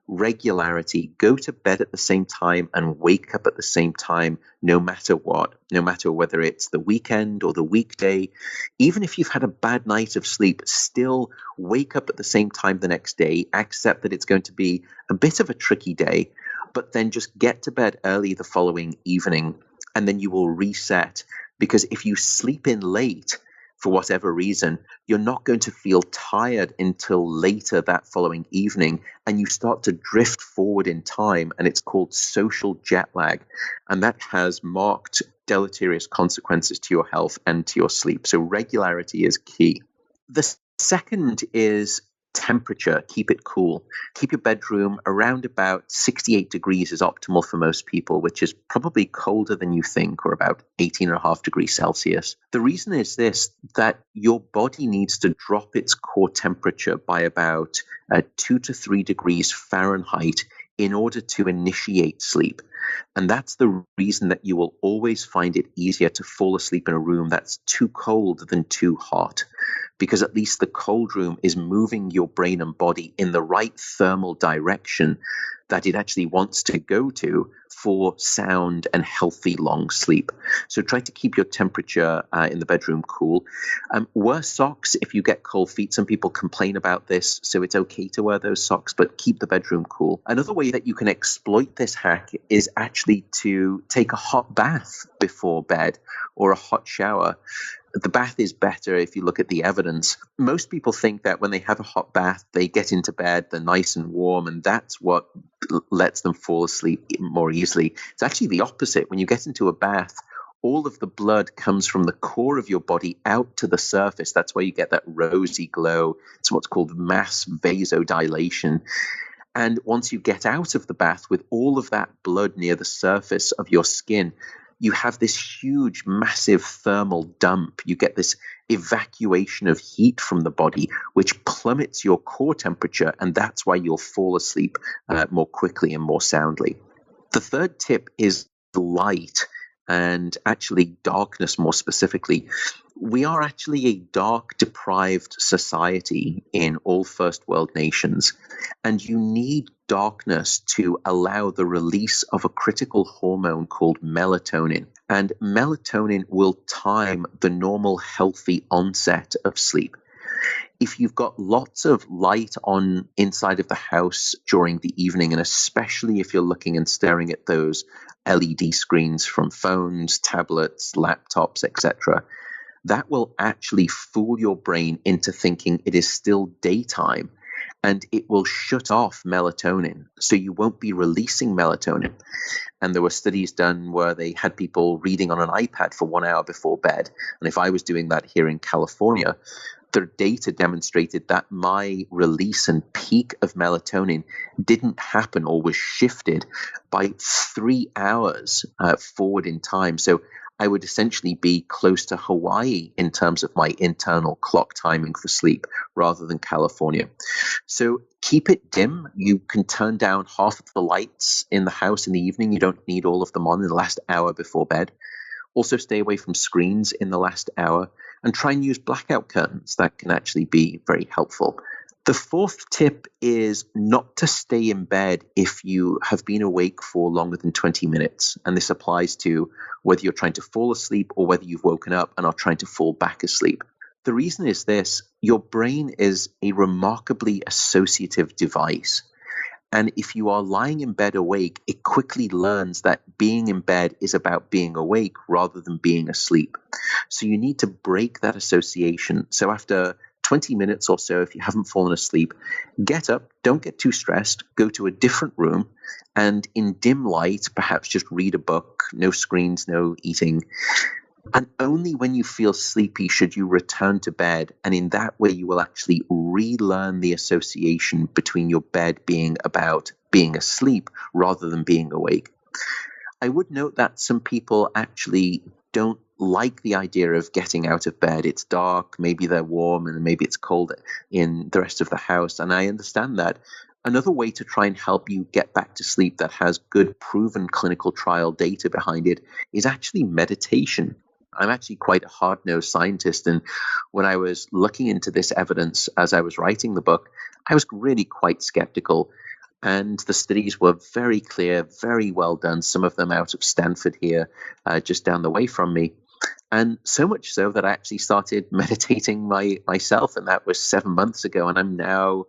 regularity. Go to bed at the same time and wake up at the same time, no matter what, no matter whether it's the weekend or the weekday. Even if you've had a bad night of sleep, still wake up at the same time the next day. Accept that it's going to be a bit of a tricky day, but then just get to bed early the following evening, and then you will reset. Because if you sleep in late, for whatever reason, you're not going to feel tired until later that following evening, and you start to drift forward in time, and it's called social jet lag, and that has marked deleterious consequences to your health and to your sleep. So regularity is key. The second is temperature. Keep it cool. Keep your bedroom around about 68 degrees is optimal for most people, which is probably colder than you think, or about 18.5 degrees Celsius. The reason is this, that your body needs to drop its core temperature by about 2 to 3 degrees Fahrenheit in order to initiate sleep. And that's the reason that you will always find it easier to fall asleep in a room that's too cold than too hot, because at least the cold room is moving your brain and body in the right thermal direction that it actually wants to go to for sound and healthy long sleep. So try to keep your temperature in the bedroom cool. Wear socks if you get cold feet. Some people complain about this, so it's okay to wear those socks, but keep the bedroom cool. Another way that you can exploit this hack is actually to take a hot bath before bed or a hot shower. The bath is better if you look at the evidence. Most people think that when they have a hot bath, they get into bed, they're nice and warm, and that's what lets them fall asleep more easily. It's actually the opposite. When you get into a bath, all of the blood comes from the core of your body out to the surface. That's why you get that rosy glow. It's what's called mass vasodilation. And once you get out of the bath with all of that blood near the surface of your skin, you have this huge, massive thermal dump. You get this evacuation of heat from the body, which plummets your core temperature, and that's why you'll fall asleep more quickly and more soundly. The third tip is light, and actually darkness more specifically. We are actually a dark-deprived society in all first world nations, and you need darkness to allow the release of a critical hormone called melatonin. And melatonin will time the normal healthy onset of sleep. if you've got lots of light on inside of the house during the evening, and especially if you're looking and staring at those LED screens from phones, tablets, laptops, etc., that will actually fool your brain into thinking it is still daytime, and it will shut off melatonin. So you won't be releasing melatonin. And there were studies done where they had people reading on an iPad for 1 hour before bed. And if I was doing that here in California, the data demonstrated that my release and peak of melatonin didn't happen or was shifted by 3 hours forward in time. So I would essentially be close to Hawaii in terms of my internal clock timing for sleep rather than California. So keep it dim. You can turn down half of the lights in the house in the evening. You don't need all of them on in the last hour before bed. Also stay away from screens in the last hour and try and use blackout curtains. That can actually be very helpful. The fourth tip is not to stay in bed if you have been awake for longer than 20 minutes. And this applies to whether you're trying to fall asleep or whether you've woken up and are trying to fall back asleep. The reason is this: your brain is a remarkably associative device. And if you are lying in bed awake, it quickly learns that being in bed is about being awake rather than being asleep. So you need to break that association. So after 20 minutes or so, if you haven't fallen asleep, get up, don't get too stressed, go to a different room, and in dim light, perhaps just read a book, no screens, no eating. And only when you feel sleepy should you return to bed. And in that way, you will actually relearn the association between your bed being about being asleep rather than being awake. I would note that some people actually don't like the idea of getting out of bed. It's dark, maybe they're warm, and maybe it's cold in the rest of the house. And I understand that. Another way to try and help you get back to sleep that has good proven clinical trial data behind it is actually meditation. I'm actually quite a hard-nosed scientist, and when I was looking into this evidence as I was writing the book, I was really quite skeptical. And the studies were very clear, very well done, some of them out of Stanford here, just down the way from me. And so much so that I actually started meditating myself, and that was 7 months ago, and I'm now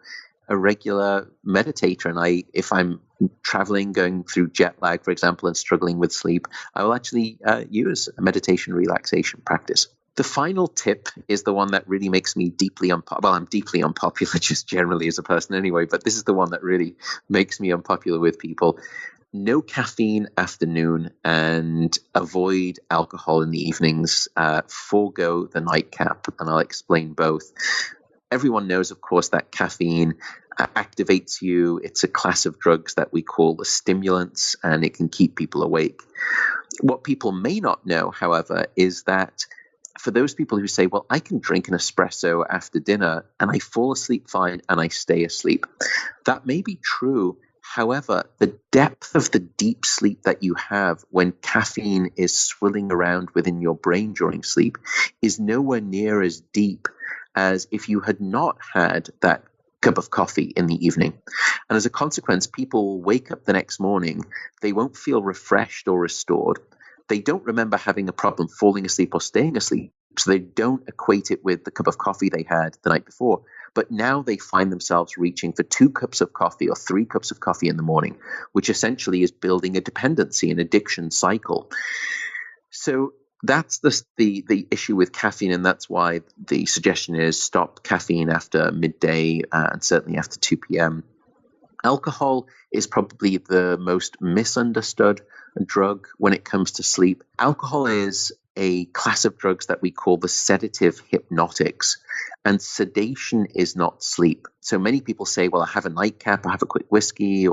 a regular meditator. And if I'm traveling, going through jet lag, for example, and struggling with sleep, I will actually use a meditation relaxation practice. The final tip is the one that really makes me deeply unpopular. Well, I'm deeply unpopular just generally as a person anyway, but this is the one that really makes me unpopular with people. No caffeine afternoon and avoid alcohol in the evenings. Forego the nightcap, and I'll explain both. Everyone knows, of course, that caffeine activates you. It's a class of drugs that we call the stimulants, and it can keep people awake. What people may not know, however, is that for those people who say, well, I can drink an espresso after dinner and I fall asleep fine and I stay asleep, that may be true. However, the depth of the deep sleep that you have when caffeine is swirling around within your brain during sleep is nowhere near as deep as if you had not had that cup of coffee in the evening. And as a consequence, people will wake up the next morning, they won't feel refreshed or restored. They don't remember having a problem falling asleep or staying asleep, so they don't equate it with the cup of coffee they had the night before. But now they find themselves reaching for 2 cups of coffee or 3 cups of coffee in the morning, which essentially is building a dependency, an addiction cycle. So that's the issue with caffeine, and that's why the suggestion is stop caffeine after midday and certainly after 2 p.m. Alcohol is probably the most misunderstood drug when it comes to sleep. Alcohol is a class of drugs that we call the sedative hypnotics, and sedation is not sleep. So many people say, well, I have a nightcap, I have a quick whiskey,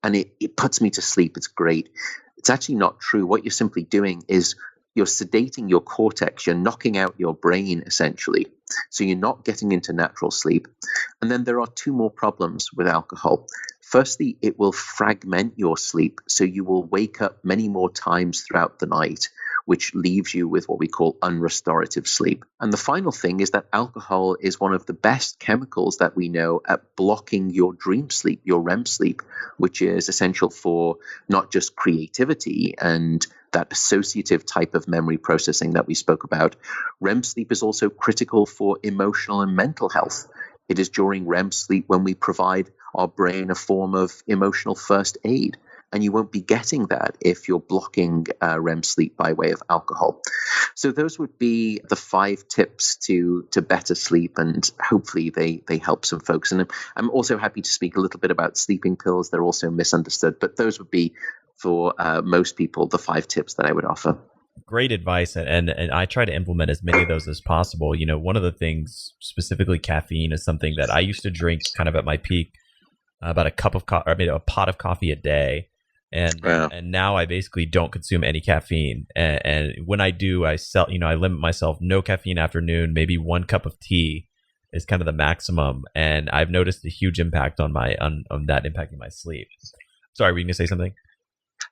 and it puts me to sleep. It's great. It's actually not true. What you're simply doing is you're sedating your cortex, you're knocking out your brain essentially. So you're not getting into natural sleep. And then there are 2 more problems with alcohol. Firstly, it will fragment your sleep. So you will wake up many more times throughout the night, which leaves you with what we call unrestorative sleep. And the final thing is that alcohol is one of the best chemicals that we know at blocking your dream sleep, your REM sleep, which is essential for not just creativity and that associative type of memory processing that we spoke about. REM sleep is also critical for emotional and mental health. It is during REM sleep when we provide our brain a form of emotional first aid. And you won't be getting that if you're blocking REM sleep by way of alcohol. So those would be the 5 tips to better sleep, and hopefully they help some folks. And I'm also happy to speak a little bit about sleeping pills. They're also misunderstood, but those would be for most people the 5 tips that I would offer. Great advice, and I try to implement as many of those as possible. One of the things, specifically caffeine, is something that I used to drink kind of at my peak, about a pot of coffee a day. And now I basically don't consume any caffeine. And when I do, I limit myself no caffeine afternoon, maybe 1 cup of tea is kind of the maximum. And I've noticed a huge impact on that impacting my sleep. Sorry, were you going to say something?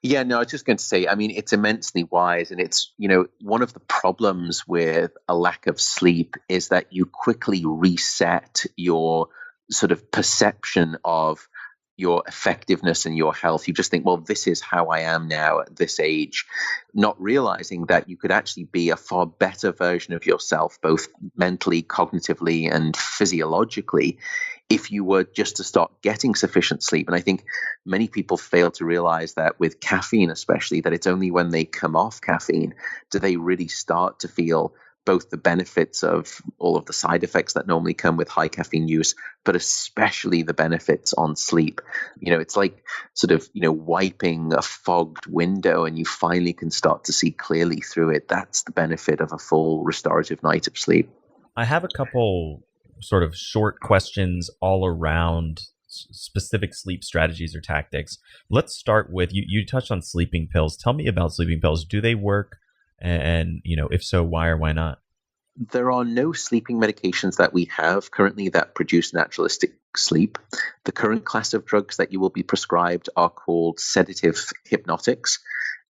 Yeah, no, I was just going to say, I mean, it's immensely wise. And it's, one of the problems with a lack of sleep is that you quickly reset your sort of perception of your effectiveness and your health. You just think, well, this is how I am now at this age, not realizing that you could actually be a far better version of yourself, both mentally, cognitively, and physiologically, if you were just to start getting sufficient sleep. And I think many people fail to realize that with caffeine, especially, that it's only when they come off caffeine do they really start to feel both the benefits of all of the side effects that normally come with high caffeine use, but especially the benefits on sleep. It's like sort of, wiping a fogged window and you finally can start to see clearly through it. That's the benefit of a full restorative night of sleep. I have a couple sort of short questions all around specific sleep strategies or tactics. Let's start with, you touched on sleeping pills. Tell me about sleeping pills. Do they work? And, if so, why or why not? There are no sleeping medications that we have currently that produce naturalistic sleep. The current class of drugs that you will be prescribed are called sedative hypnotics.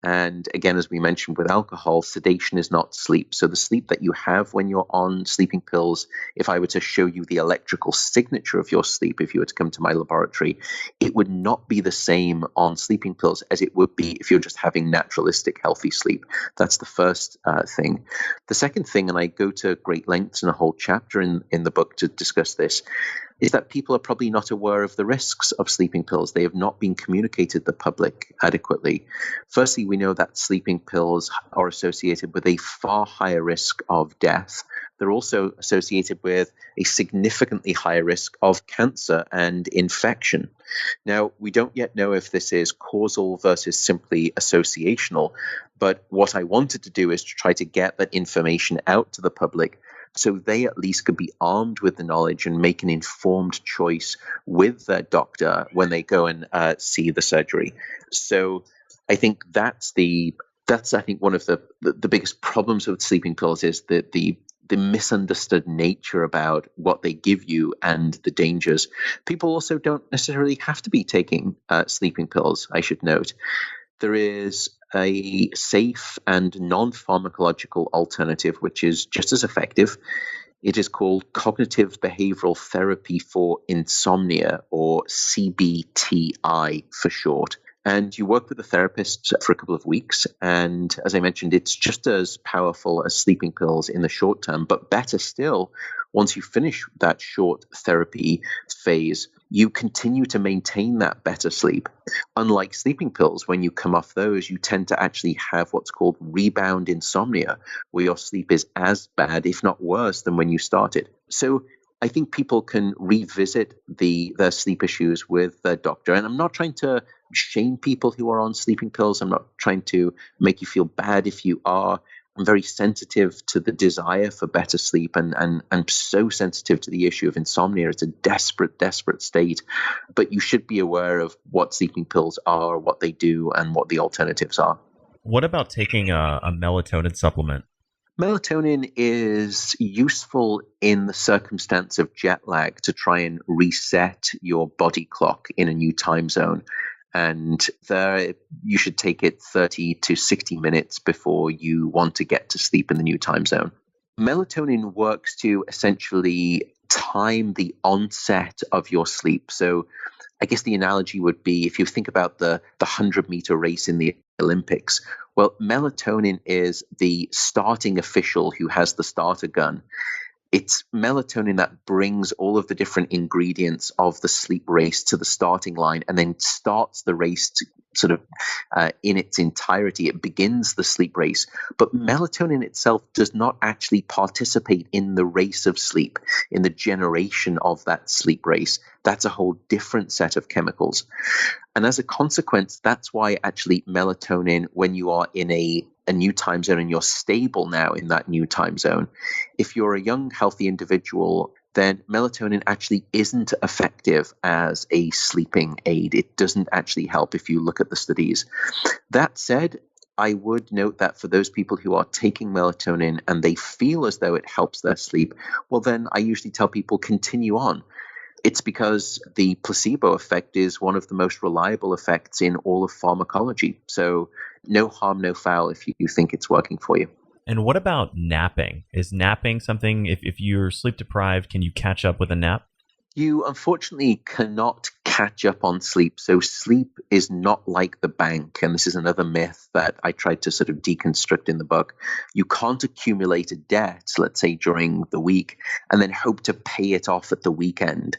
And again, as we mentioned with alcohol, sedation is not sleep. So the sleep that you have when you're on sleeping pills, if I were to show you the electrical signature of your sleep, if you were to come to my laboratory, it would not be the same on sleeping pills as it would be if you're just having naturalistic, healthy sleep. That's the first thing. The second thing, and I go to great lengths in a whole chapter in the book to discuss this, is that people are probably not aware of the risks of sleeping pills. They have not been communicated to the public adequately. Firstly, we know that sleeping pills are associated with a far higher risk of death. They're also associated with a significantly higher risk of cancer and infection. Now, we don't yet know if this is causal versus simply associational, but what I wanted to do is to try to get that information out to the public so they at least could be armed with the knowledge and make an informed choice with their doctor when they go and see the surgery. So I think that's I think one of the biggest problems with sleeping pills is the misunderstood nature about what they give you and the dangers. People also don't necessarily have to be taking sleeping pills, I should note. There is a safe and non-pharmacological alternative, which is just as effective. It is called cognitive behavioral therapy for insomnia, or CBTI for short. And you work with a therapist for a couple of weeks. And as I mentioned, it's just as powerful as sleeping pills in the short term, but better still, once you finish that short therapy phase, you continue to maintain that better sleep. Unlike sleeping pills, when you come off those, you tend to actually have what's called rebound insomnia, where your sleep is as bad, if not worse, than when you started. So I think people can revisit their sleep issues with their doctor. And I'm not trying to shame people who are on sleeping pills. I'm not trying to make you feel bad if you are. I'm very sensitive to the desire for better sleep, and I'm so sensitive to the issue of insomnia. It's a desperate, desperate state. But you should be aware of what sleeping pills are, what they do, and what the alternatives are. What about taking a melatonin supplement? Melatonin is useful in the circumstance of jet lag to try and reset your body clock in a new time zone. and there you should take it 30 to 60 minutes before you want to get to sleep in the new time zone. Melatonin works to essentially time the onset of your sleep. So I guess the analogy would be if you think about the 100-meter race in the Olympics. Well, melatonin is the starting official who has the starter gun. It's melatonin that brings all of the different ingredients of the sleep race to the starting line and then starts the race to sort of in its entirety. It begins the sleep race. But melatonin itself does not actually participate in the race of sleep, in the generation of that sleep race. That's a whole different set of chemicals. And as a consequence, that's why actually melatonin, when you are in a new time zone and you're stable now in that new time zone, if you're a young, healthy individual, then melatonin actually isn't effective as a sleeping aid. It doesn't actually help if you look at the studies. That said, I would note that for those people who are taking melatonin and they feel as though it helps their sleep, well, then I usually tell people continue on. It's because the placebo effect is one of the most reliable effects in all of pharmacology. So no harm, no foul if you think it's working for you. And what about napping? Is napping something, if you're sleep deprived, can you catch up with a nap? You unfortunately cannot catch up on sleep. So sleep is not like the bank. And this is another myth that I tried to sort of deconstruct in the book. You can't accumulate a debt, let's say during the week, and then hope to pay it off at the weekend.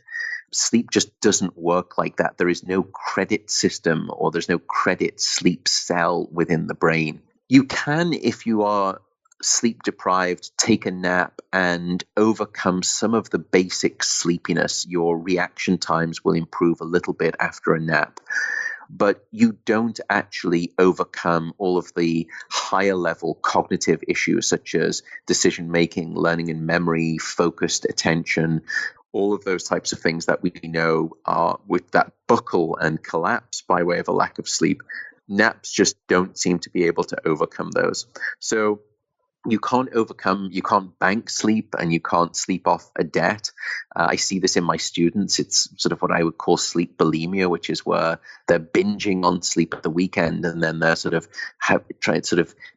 Sleep just doesn't work like that. There is no credit system or there's no credit sleep cell within the brain. You can, if you are sleep deprived, take a nap and overcome some of the basic sleepiness. Your reaction times will improve a little bit after a nap. But you don't actually overcome all of the higher level cognitive issues such as decision making, learning and memory, focused attention, all of those types of things that we know are with that buckle and collapse by way of a lack of sleep. Naps just don't seem to be able to overcome those. So you can't bank sleep and you can't sleep off a debt. I see this in my students. It's sort of what I would call sleep bulimia, which is where they're binging on sleep at the weekend and then they're sort of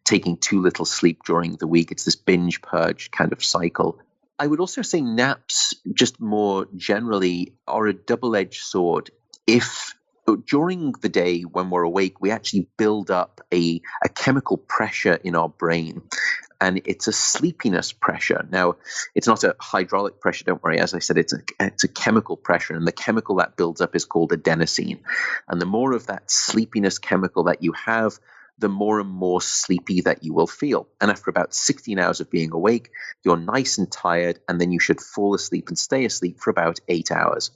taking too little sleep during the week. It's this binge purge kind of cycle. I would also say naps, just more generally, are a double-edged sword. If during the day when we're awake, we actually build up a chemical pressure in our brain, and it's a sleepiness pressure. Now, it's not a hydraulic pressure, don't worry. As I said, it's a chemical pressure, and the chemical that builds up is called adenosine. And the more of that sleepiness chemical that you have, the more and more sleepy that you will feel. And after about 16 hours of being awake, you're nice and tired, and then you should fall asleep and stay asleep for about 8 hours.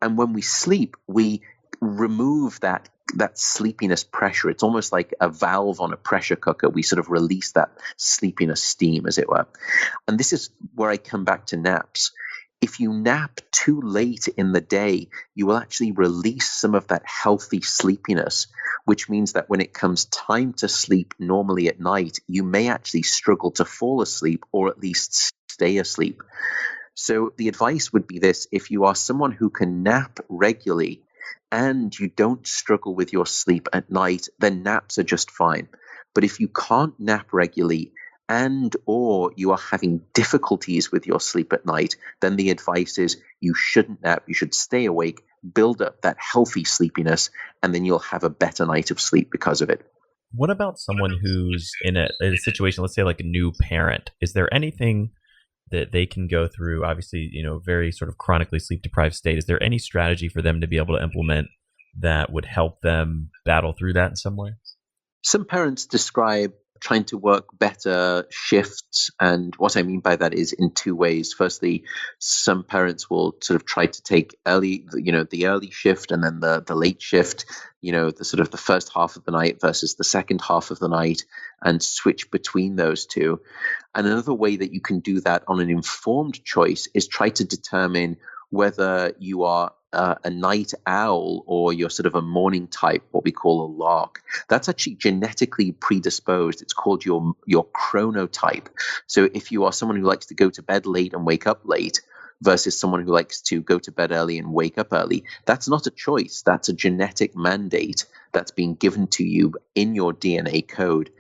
And when we sleep, we remove that sleepiness pressure. It's almost like a valve on a pressure cooker. We sort of release that sleepiness steam, as it were. And this is where I come back to naps. If you nap too late in the day, you will actually release some of that healthy sleepiness, which means that when it comes time to sleep normally at night, you may actually struggle to fall asleep or at least stay asleep. So the advice would be this: if you are someone who can nap regularly and you don't struggle with your sleep at night, then naps are just fine. But if you can't nap regularly and or you are having difficulties with your sleep at night, then the advice is you shouldn't nap. You should stay awake, build up that healthy sleepiness, and then you'll have a better night of sleep because of it. What about someone who's in a situation, let's say like a new parent? Is there anything that they can go through, obviously, very sort of chronically sleep deprived state? Is there any strategy for them to be able to implement that would help them battle through that in some way? Some parents describe trying to work better shifts. And what I mean by that is in two ways. Firstly, some parents will sort of try to take the early shift and then the late shift, the sort of the first half of the night versus the second half of the night, and switch between those two. And another way that you can do that on an informed choice is try to determine whether you are a night owl or you're sort of a morning type, what we call a lark. That's actually genetically predisposed. It's called your chronotype. So if you are someone who likes to go to bed late and wake up late, versus someone who likes to go to bed early and wake up early. That's not a choice. That's a genetic mandate that's being given to you in your DNA code.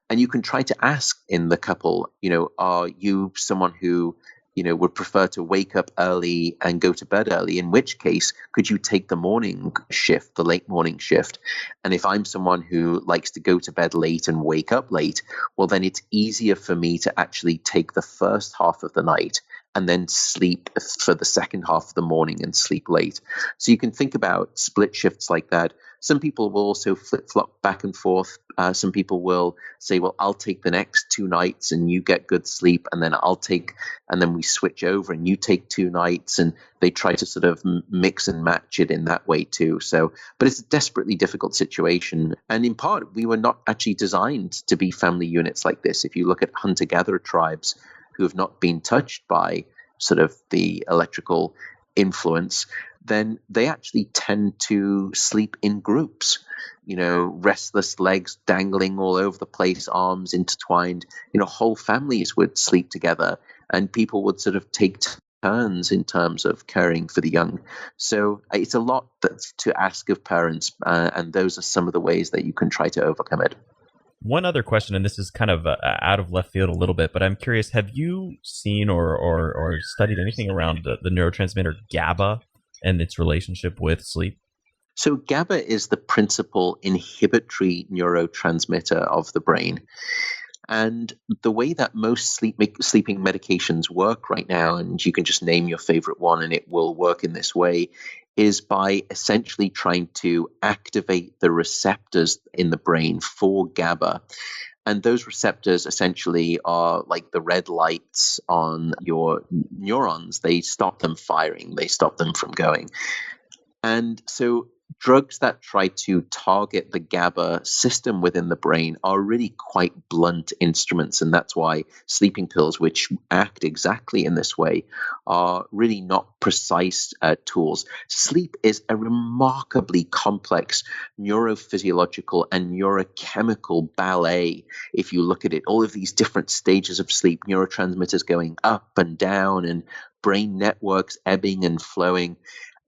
And you can try to ask in the couple, are you someone who, would prefer to wake up early and go to bed early? In which case, could you take the morning shift, the late morning shift? And if I'm someone who likes to go to bed late and wake up late, well, then it's easier for me to actually take the first half of the night and then sleep for the second half of the morning and sleep late. So you can think about split shifts like that. Some people will also flip-flop back and forth. Some people will say, well, I'll take the next 2 nights and you get good sleep, and then and then we switch over and you take 2 nights, and they try to sort of mix and match it in that way too. So, but it's a desperately difficult situation. And in part, we were not actually designed to be family units like this. If you look at hunter-gatherer tribes who have not been touched by sort of the electrical influence, then they actually tend to sleep in groups, restless legs dangling all over the place, arms intertwined. Whole families would sleep together, and people would sort of take turns in terms of caring for the young. So it's a lot to ask of parents, and those are some of the ways that you can try to overcome it. One other question, and this is kind of out of left field a little bit, but I'm curious, have you seen or studied anything around the neurotransmitter GABA and its relationship with sleep? So GABA is the principal inhibitory neurotransmitter of the brain. And the way that most sleeping medications work right now, and you can just name your favorite one and it will work in this way, is by essentially trying to activate the receptors in the brain for GABA. And those receptors essentially are like the red lights on your neurons. They stop them firing. They stop them from going. And so drugs that try to target the GABA system within the brain are really quite blunt instruments. And that's why sleeping pills, which act exactly in this way, are really not precise tools. Sleep is a remarkably complex neurophysiological and neurochemical ballet. If you look at it, all of these different stages of sleep, neurotransmitters going up and down, and brain networks ebbing and flowing.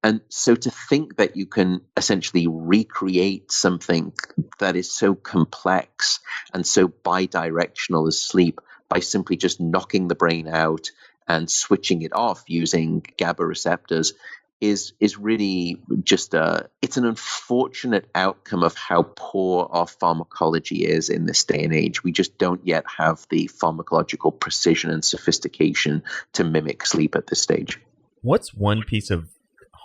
And so to think that you can essentially recreate something that is so complex and so bidirectional as sleep by simply just knocking the brain out and switching it off using GABA receptors is really just it's an unfortunate outcome of how poor our pharmacology is in this day and age. We just don't yet have the pharmacological precision and sophistication to mimic sleep at this stage. What's one piece of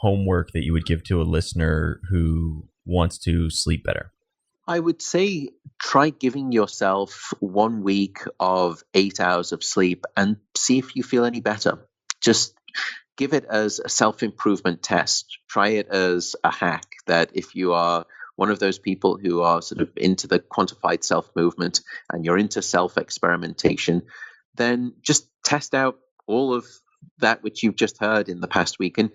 homework that you would give to a listener who wants to sleep better? I would say try giving yourself 1 week of 8 hours of sleep and see if you feel any better. Just give it as a self-improvement test. Try it as a hack that if you are one of those people who are sort of into the quantified self movement and you're into self-experimentation, then just test out all of that which you've just heard in the past week and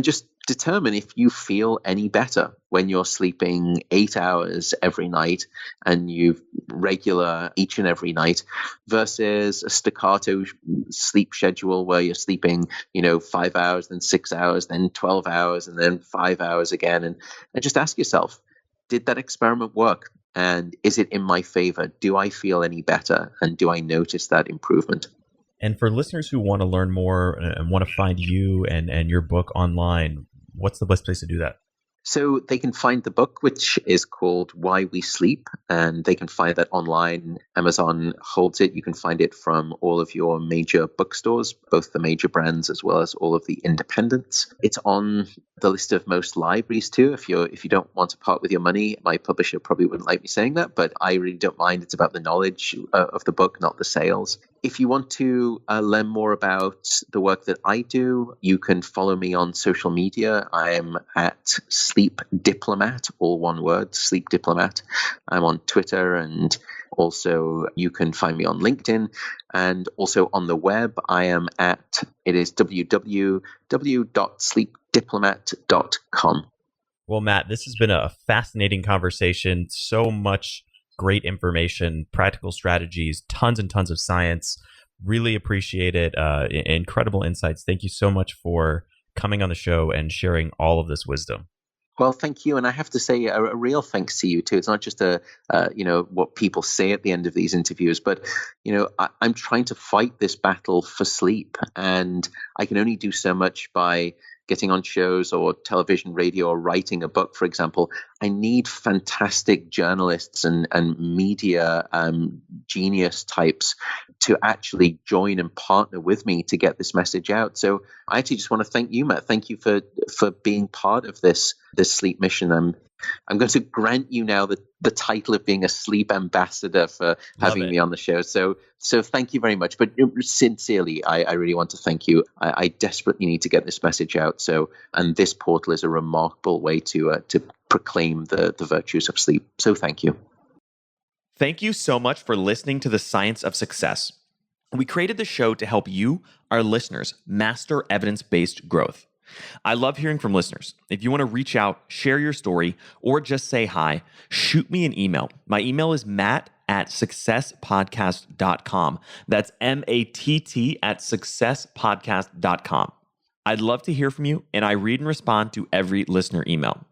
just determine if you feel any better when you're sleeping 8 hours every night and you regular each and every night versus a staccato sleep schedule where you're sleeping 5 hours, then 6 hours, then 12 hours, and then 5 hours again, and just ask yourself, did that experiment work, and is it in my favor? Do I feel any better, and do I notice that improvement? And for listeners who want to learn more and want to find you and your book online, what's the best place to do that? So they can find the book, which is called Why We Sleep, and they can find that online. Amazon holds it. You can find it from all of your major bookstores, both the major brands as well as all of the independents. It's on the list of most libraries too. If you don't want to part with your money, my publisher probably wouldn't like me saying that, but I really don't mind. It's about the knowledge of the book, not the sales. If you want to learn more about the work that I do, you can follow me on social media. I am at Sleep Diplomat, all one word, Sleep Diplomat. I'm on Twitter, and also you can find me on LinkedIn, and also on the web. It is www.sleepdiplomat.com. Well, Matt, this has been a fascinating conversation. So much great information, practical strategies, tons and tons of science. Really appreciate it. Incredible insights. Thank you so much for coming on the show and sharing all of this wisdom. Well, thank you, and I have to say a real thanks to you too. It's not just what people say at the end of these interviews, but I'm trying to fight this battle for sleep, and I can only do so much by getting on shows or television, radio, or writing a book, for example. I need fantastic journalists and media genius types to actually join and partner with me to get this message out. So I actually just want to thank you, Matt. Thank you for being part of this sleep mission. I'm going to grant you now the title of being a sleep ambassador for having me on the show. So thank you very much. But sincerely, I really want to thank you. I desperately need to get this message out. And this portal is a remarkable way to proclaim the virtues of sleep. So thank you. Thank you so much for listening to The Science of Success. We created the show to help you, our listeners, master evidence-based growth. I love hearing from listeners. If you want to reach out, share your story, or just say hi, shoot me an email. My email is matt@successpodcast.com. That's matt@successpodcast.com. I'd love to hear from you, and I read and respond to every listener email.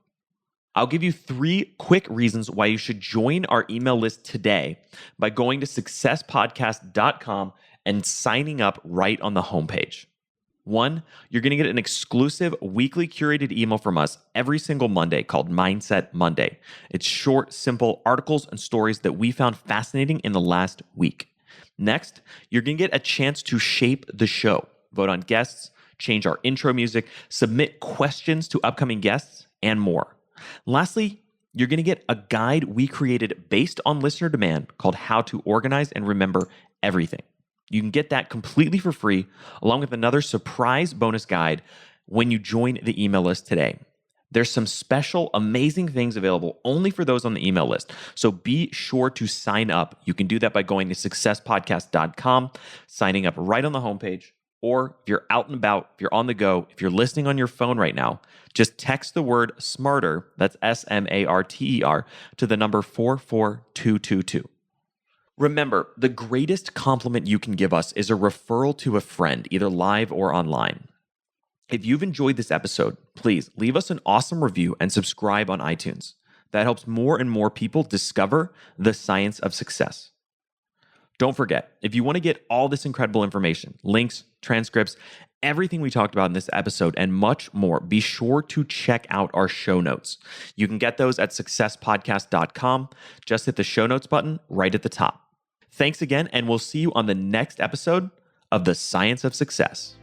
I'll give you 3 quick reasons why you should join our email list today by going to successpodcast.com and signing up right on the homepage. 1, you're going to get an exclusive weekly curated email from us every single Monday called Mindset Monday. It's short, simple articles and stories that we found fascinating in the last week. Next, you're going to get a chance to shape the show, vote on guests, change our intro music, submit questions to upcoming guests, and more. Lastly, you're going to get a guide we created based on listener demand called How to Organize and Remember Everything. You can get that completely for free, along with another surprise bonus guide when you join the email list today. There's some special, amazing things available only for those on the email list. So be sure to sign up. You can do that by going to successpodcast.com, signing up right on the homepage. Or if you're out and about, if you're on the go, if you're listening on your phone right now, just text the word SMARTER, that's SMARTER, to the number 44222. Remember, the greatest compliment you can give us is a referral to a friend, either live or online. If you've enjoyed this episode, please leave us an awesome review and subscribe on iTunes. That helps more and more people discover the science of success. Don't forget, if you want to get all this incredible information, links, transcripts, everything we talked about in this episode, and much more, be sure to check out our show notes. You can get those at successpodcast.com. Just hit the show notes button right at the top. Thanks again, and we'll see you on the next episode of The Science of Success.